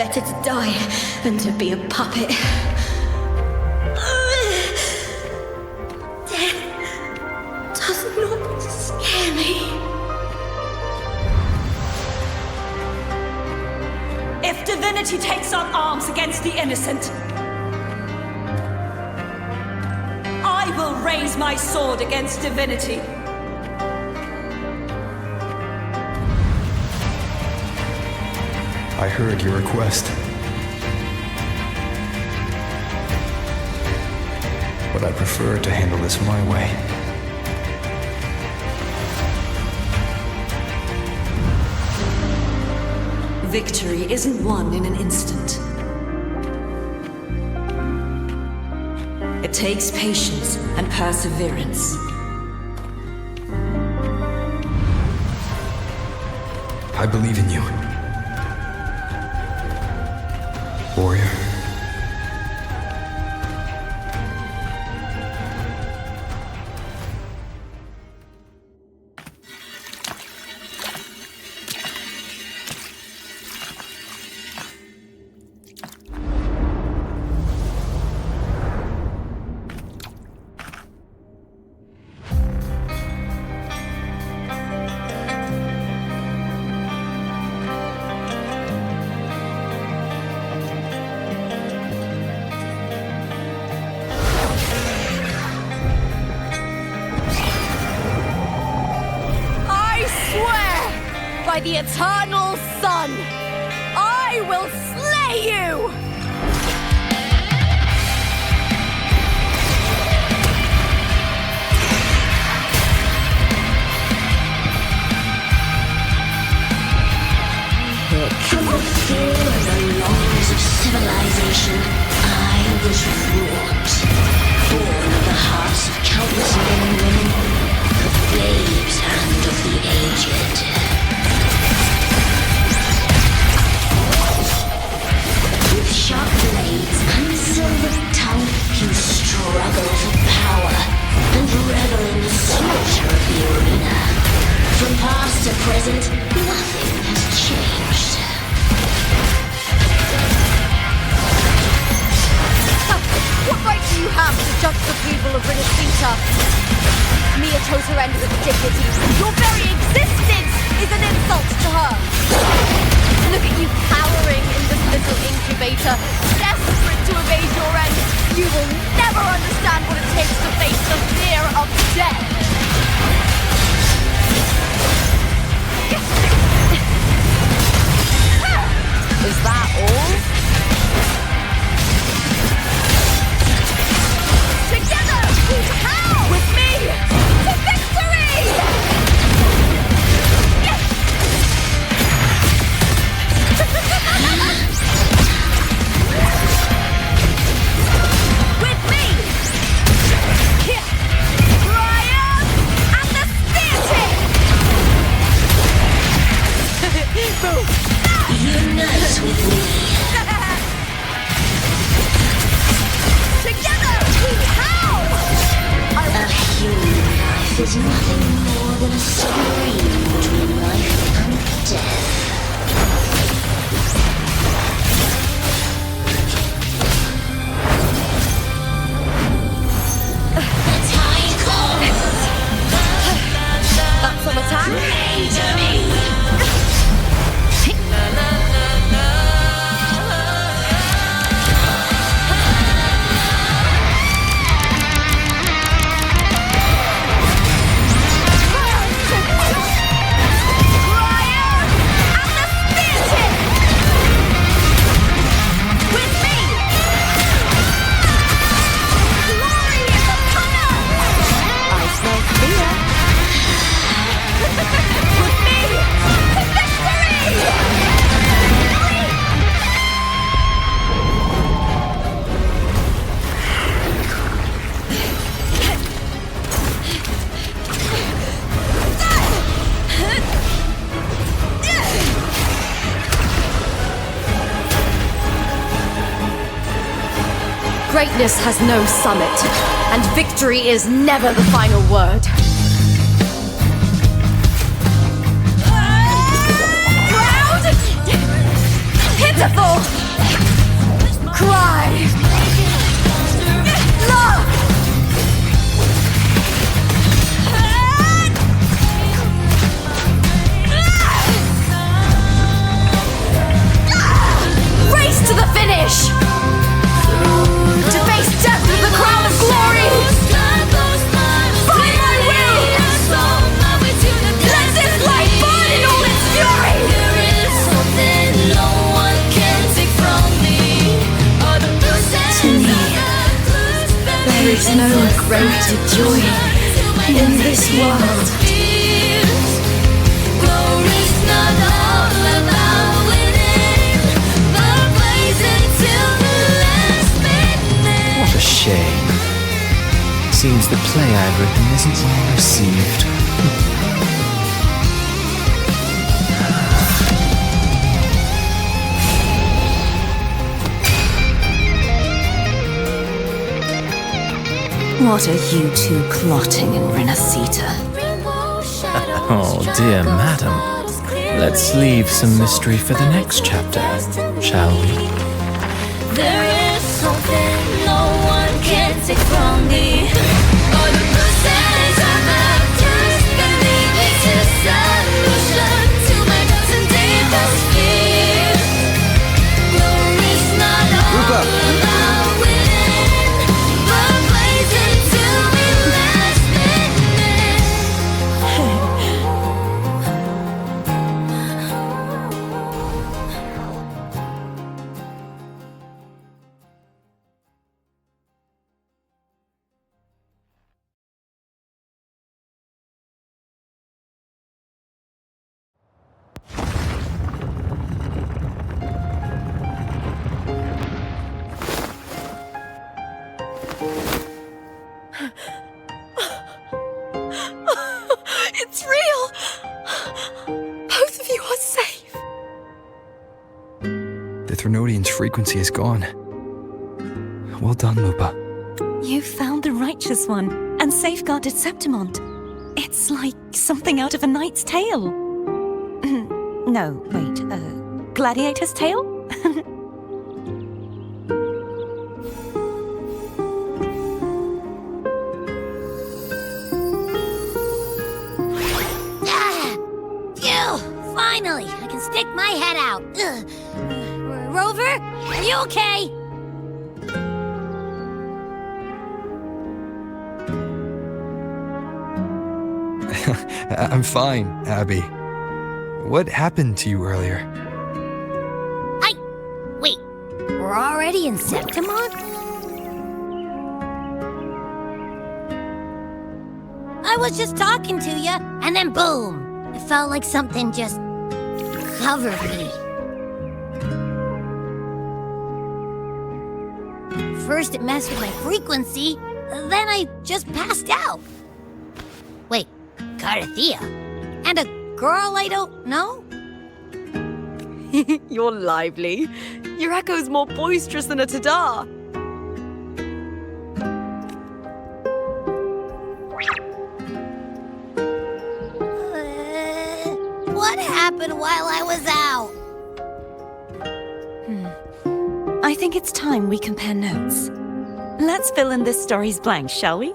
Better to die than to be a puppet. Death does not scare me. If divinity takes up arms against the innocent, I will raise my sword against divinity. I heard your request. But I prefer to handle this my way. Victory isn't won in an instant. It takes patience and perseverance. I believe in you. Warrior. By the eternal sun, I will slay you! From the fear and the longings of civilization, I was wrought. Born of the hearts of countless men and women, of babes and of the aged. With sharp blades and silver tongue, you struggle for power and revel in the slaughter of the arena. From past to present, nothing has changed. What right do you have to judge the people of Renacita? Mia chose her end with dignity. Your very existence is an insult to her. Look at you cowering in this little incubator, desperate to evade your end. You will never understand what it takes to face the fear of death. Is that all? Together! How? With me! To victory! With me! Brian and the spear tip! Boom! Unite with me. Together! How? A human life is nothing more than a scream between life and death. The tide calls. That's some attack? Pray to me. Greatness has no summit, and victory is never the final word. Ground! pitiful cry. Love. Race to the finish. To face death with the crown of glory. By my will. Let this light burn in all its fury. There is no greater joy in this world. What a shame. Seems the play I've written isn't well received. What are you two plotting in Renacita? Oh, dear madam. Let's leave some mystery for the next chapter, shall we? There is something no one can take from me. All the bruises I've just believe it's a solution to my doubts and deepest fears. Glory's not all about winning, but blazing to me last minute. It's real! Both of you are safe. The Threnodian's frequency is gone. Well done, Lupa. You found the righteous one and safeguarded Septimont. It's like something out of a knight's tale. No, wait, gladiator's tale? Phew! Finally, I can stick my head out. Rover, are you okay? I'm fine, Abby. What happened to you earlier? Wait, we're already in Septimont? I was just talking to you, and then boom! It felt like something just covered me. First it messed with my frequency, then I just passed out. Wait, Carthea? And a girl I don't know? You're lively. Your echo's more boisterous than a Tadar. What happened while I was out? I think it's time we compare notes. Let's fill in this story's blanks, shall we?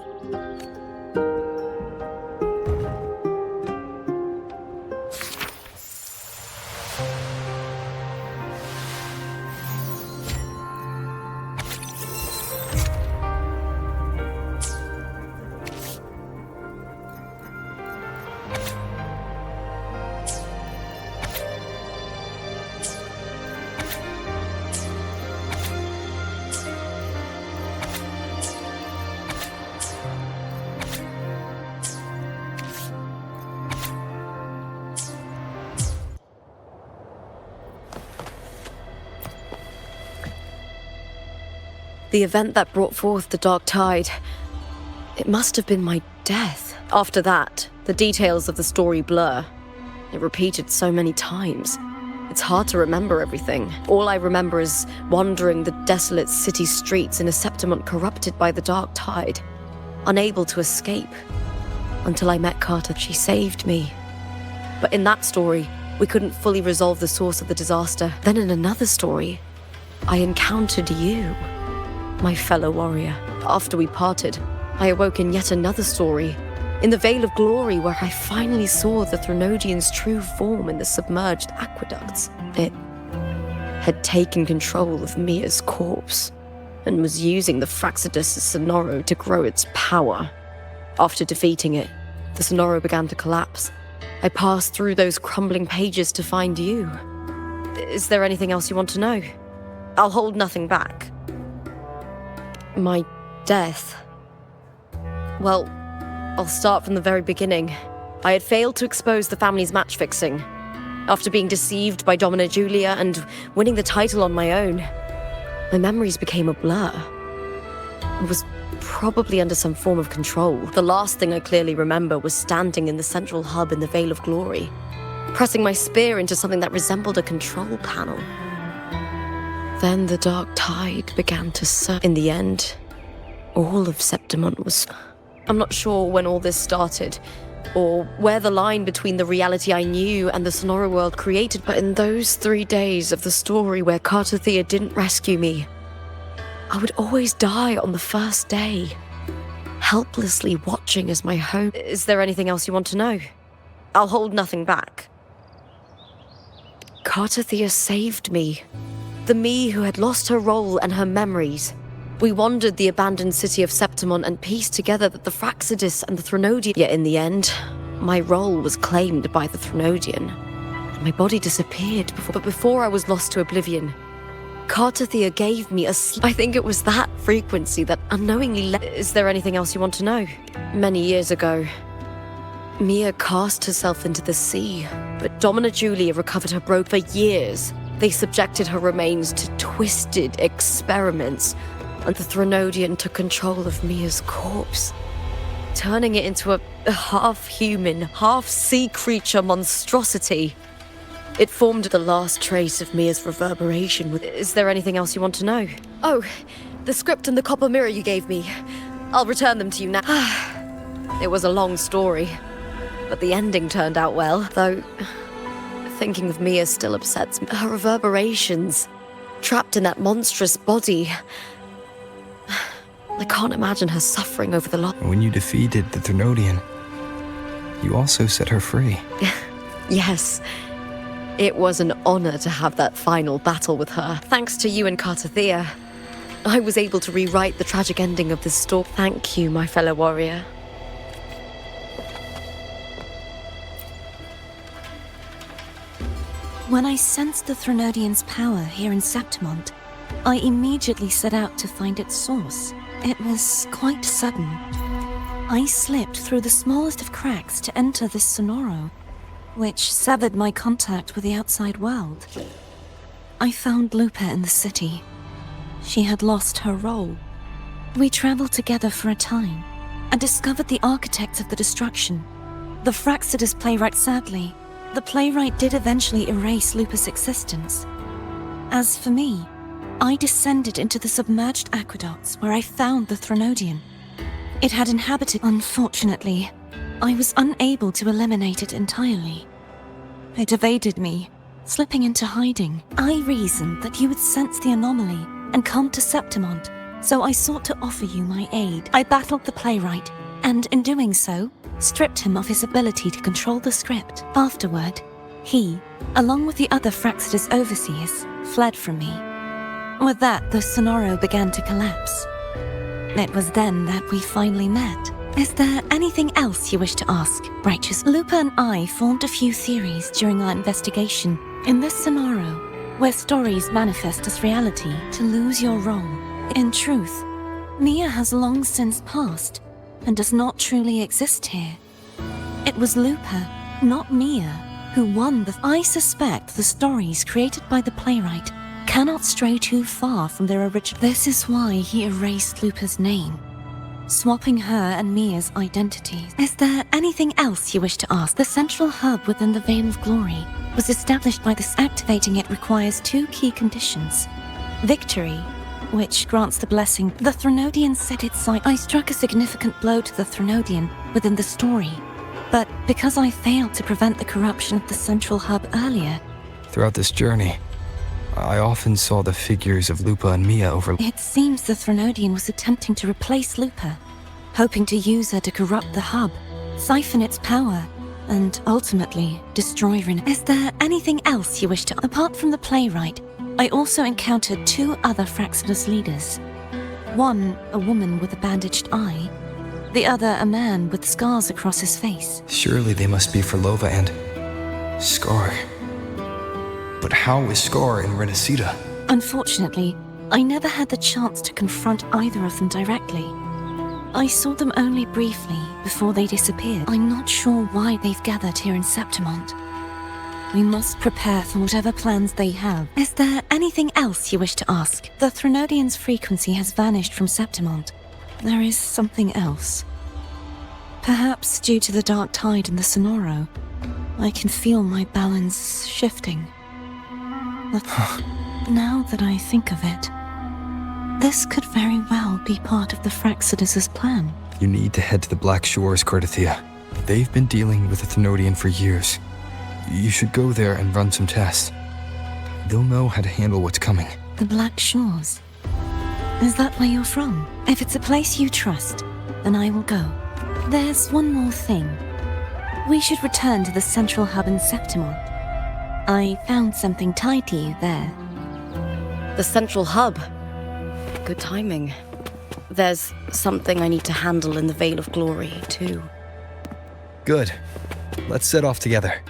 The event that brought forth the dark tide. It must have been my death. After that, the details of the story blur. It repeated so many times. It's hard to remember everything. All I remember is wandering the desolate city streets in a Septimont corrupted by the dark tide, unable to escape. Until I met Carter, she saved me. But in that story, We couldn't fully resolve the source of the disaster. Then in another story, I encountered you, my fellow warrior. After we parted, I awoke in yet another story, in the Vale of Glory, where I finally saw the Threnodian's true form in the submerged aqueducts. It had taken control of Mia's corpse and was using the Fraxidus' Sonoro to grow its power. After defeating it, the Sonoro began to collapse. I passed through those crumbling pages to find you. Is there anything else you want to know? I'll hold nothing back. My death. Well, I'll start from the very beginning. I had failed to expose the family's match-fixing. After being deceived by Domina Julia and winning the title on my own, my memories became a blur. I was probably under some form of control. The last thing I clearly remember was standing in the central hub in the Vale of Glory, pressing my spear into something that resembled a control panel. Then the dark tide began to surge. In the end, all of Septimont was... I'm not sure when all this started, or where the line between the reality I knew and the Sonora world created, but in those 3 days of the story where Cartothea didn't rescue me, I would always die on the first day, helplessly watching as my home... Is there anything else you want to know? I'll hold nothing back. Cartothea saved me. The me who had lost her role and her memories. We wandered the abandoned city of Septimont and pieced together that the Fraxidus and the Threnodian... Yet in the end, my role was claimed by the Threnodian. My body disappeared before I was lost to oblivion. Cartothea gave me I think it was that frequency that unknowingly Is there anything else you want to know? Many years ago, Mia cast herself into the sea, but Domina Julia recovered her for years. They subjected her remains to twisted experiments, and the Threnodian took control of Mia's corpse, turning it into a half-human, half-sea creature monstrosity. It formed the last trace of Mia's reverberation. Is there anything else you want to know? Oh, the script and the copper mirror you gave me. I'll return them to you now. It was a long story, but the ending turned out well, though thinking of Mia still upsets me. Her reverberations, trapped in that monstrous body. I can't imagine her suffering over the loss. When you defeated the Threnodian, you also set her free. Yes. It was an honor to have that final battle with her. Thanks to you and Cartothea, I was able to rewrite the tragic ending of this story. Thank you, my fellow warrior. When I sensed the Threnodian's power here in Septimont, I immediately set out to find its source. It was quite sudden. I slipped through the smallest of cracks to enter this Sonoro, which severed my contact with the outside world. I found Lupa in the city. She had lost her role. We traveled together for a time and discovered the architects of the destruction, the Fraxidus playwright. Sadly, the playwright did eventually erase Lupa's existence. As for me, I descended into the submerged aqueducts where I found the Threnodian. It had inhabited... Unfortunately, I was unable to eliminate it entirely. It evaded me, slipping into hiding. I reasoned that you would sense the anomaly and come to Septimont, so I sought to offer you my aid. I battled the playwright, and in doing so, stripped him of his ability to control the script. Afterward, he, along with the other Fraxidus overseers, fled from me. With that, the Sonoro began to collapse. It was then that we finally met. Is there anything else you wish to ask, Righteous? Lupa and I formed a few theories during our investigation. In this Sonoro, where stories manifest as reality, to lose your role. In truth, Mia has long since passed, and does not truly exist here. It was Lupa, not Mia, who won the... I suspect the stories created by the playwright cannot stray too far from their original... This is why he erased Lupa's name, swapping her and Mia's identities. Is there anything else you wish to ask? The central hub within the Vale of Glory was established by this. Activating it requires 2 key conditions. Victory, which grants the blessing. The Threnodian set its sight. I struck a significant blow to the Threnodian within the story, But because I failed to prevent the corruption of the central hub earlier, Throughout this journey, I often saw the figures of Lupa and Mia over... it seems the Threnodian was attempting to replace Lupa, hoping to use her to corrupt the hub, siphon its power, and ultimately destroy Ren. Is there anything else you wish to... Apart from the playwright, I also encountered 2 other Fraxidus leaders. One, a woman with a bandaged eye, the other a man with scars across his face. Surely they must be Frolova and... Scar. But how is Scar in Renacita? Unfortunately, I never had the chance to confront either of them directly. I saw them only briefly before they disappeared. I'm not sure why they've gathered here in Septimont. We must prepare for whatever plans they have. Is there anything else you wish to ask? The Threnodian's frequency has vanished from Septimont. There is something else. Perhaps due to the dark tide in the Sonoro, I can feel my balance shifting. But now that I think of it, this could very well be part of the Fraxidus' plan. You need to head to the Black Shores, Cordothea. They've been dealing with the Thenodian for years. You should go there and run some tests. They'll know how to handle what's coming. The Black Shores? Is that where you're from? If it's a place you trust, then I will go. There's one more thing. We should return to the central hub in Septimont. I found something tied to you there. The central hub. Good timing. There's something I need to handle in the Veil of Glory, too. Good. Let's set off together.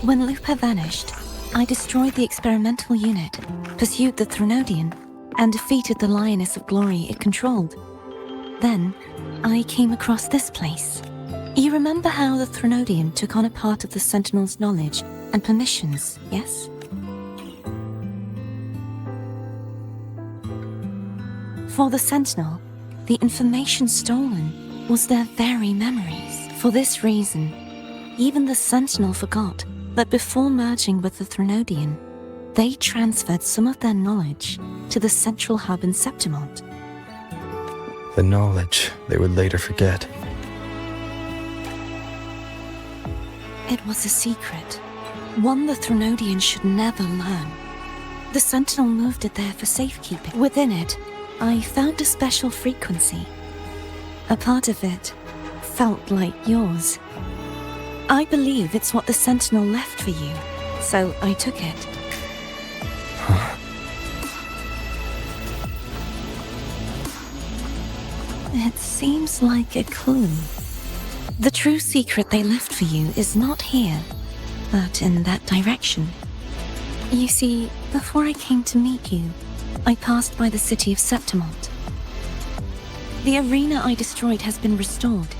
When Lupa vanished, I destroyed the experimental unit, pursued the Threnodian, and defeated the Lioness of Glory it controlled. Then, I came across this place. You remember how the Threnodian took on a part of the Sentinel's knowledge and permissions, yes? For the Sentinel, the information stolen was their very memories. For this reason, even the Sentinel forgot that before merging with the Threnodian, they transferred some of their knowledge to the central hub in Septimont. The knowledge they would later forget. It was a secret, one the Threnodian should never learn. The Sentinel moved it there for safekeeping. Within it, I found a special frequency. A part of it felt like yours. I believe it's what the Sentinel left for you, so I took it. It seems like a clue. The true secret they left for you is not here, but in that direction. You see, before I came to meet you, I passed by the city of Septimont. The arena I destroyed has been restored,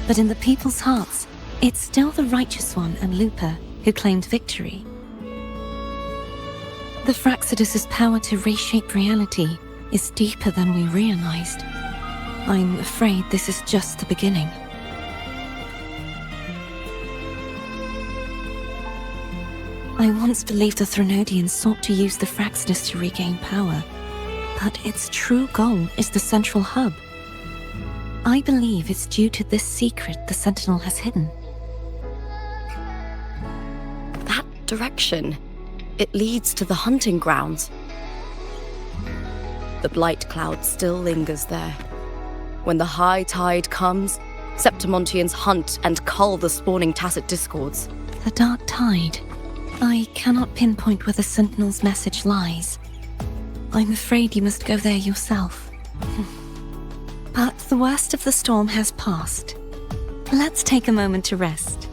but in the people's hearts, it's still the Righteous One and Lupa who claimed victory. The Fraxidus' power to reshape reality is deeper than we realized. I'm afraid this is just the beginning. I once believed the Threnodians sought to use the Fraxidus to regain power, but its true goal is the central hub. I believe it's due to this secret the Sentinel has hidden. That direction, it leads to the hunting grounds. The blight cloud still lingers there. When the high tide comes, Septimontians hunt and cull the spawning tacit discords. The dark tide. I cannot pinpoint where the Sentinel's message lies. I'm afraid you must go there yourself. But the worst of the storm has passed. Let's take a moment to rest.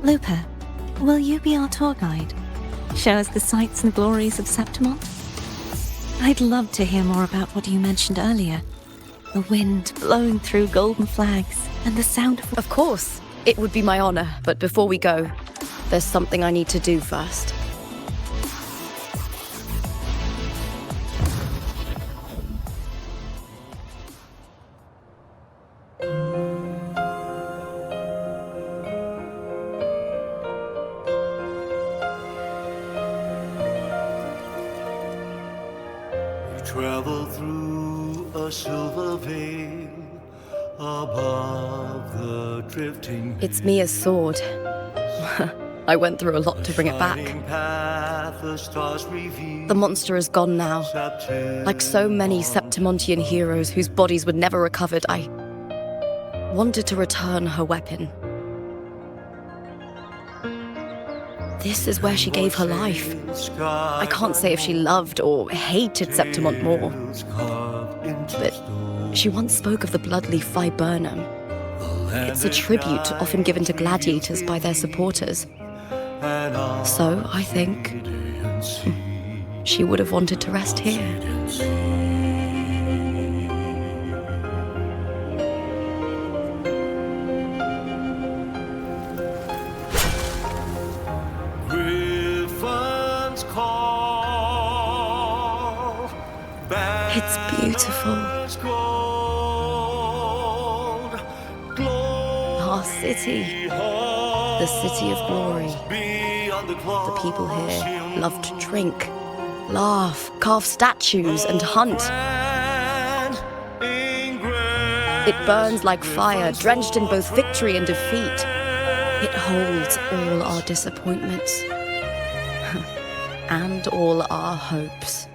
Lupa, will you be our tour guide? Show us the sights and glories of Septimont? I'd love to hear more about what you mentioned earlier. The wind blowing through golden flags, and the sound of... Of course, it would be my honor, but before we go, there's something I need to do first. Travel through a silver veil above the drifting. It's Mia's sword. I went through a lot to bring it back. The monster is gone now. Like so many Septimontian heroes whose bodies were never recovered, I wanted to return her weapon. This is where she gave her life. I can't say if she loved or hated Septimont more, but she once spoke of the bloodleaf viburnum. It's a tribute often given to gladiators by their supporters. So I think she would have wanted to rest here. It's beautiful. Our city, the city of glory. The people here love to drink, laugh, carve statues, and hunt. It burns like fire, drenched in both victory and defeat. It holds all our disappointments and all our hopes.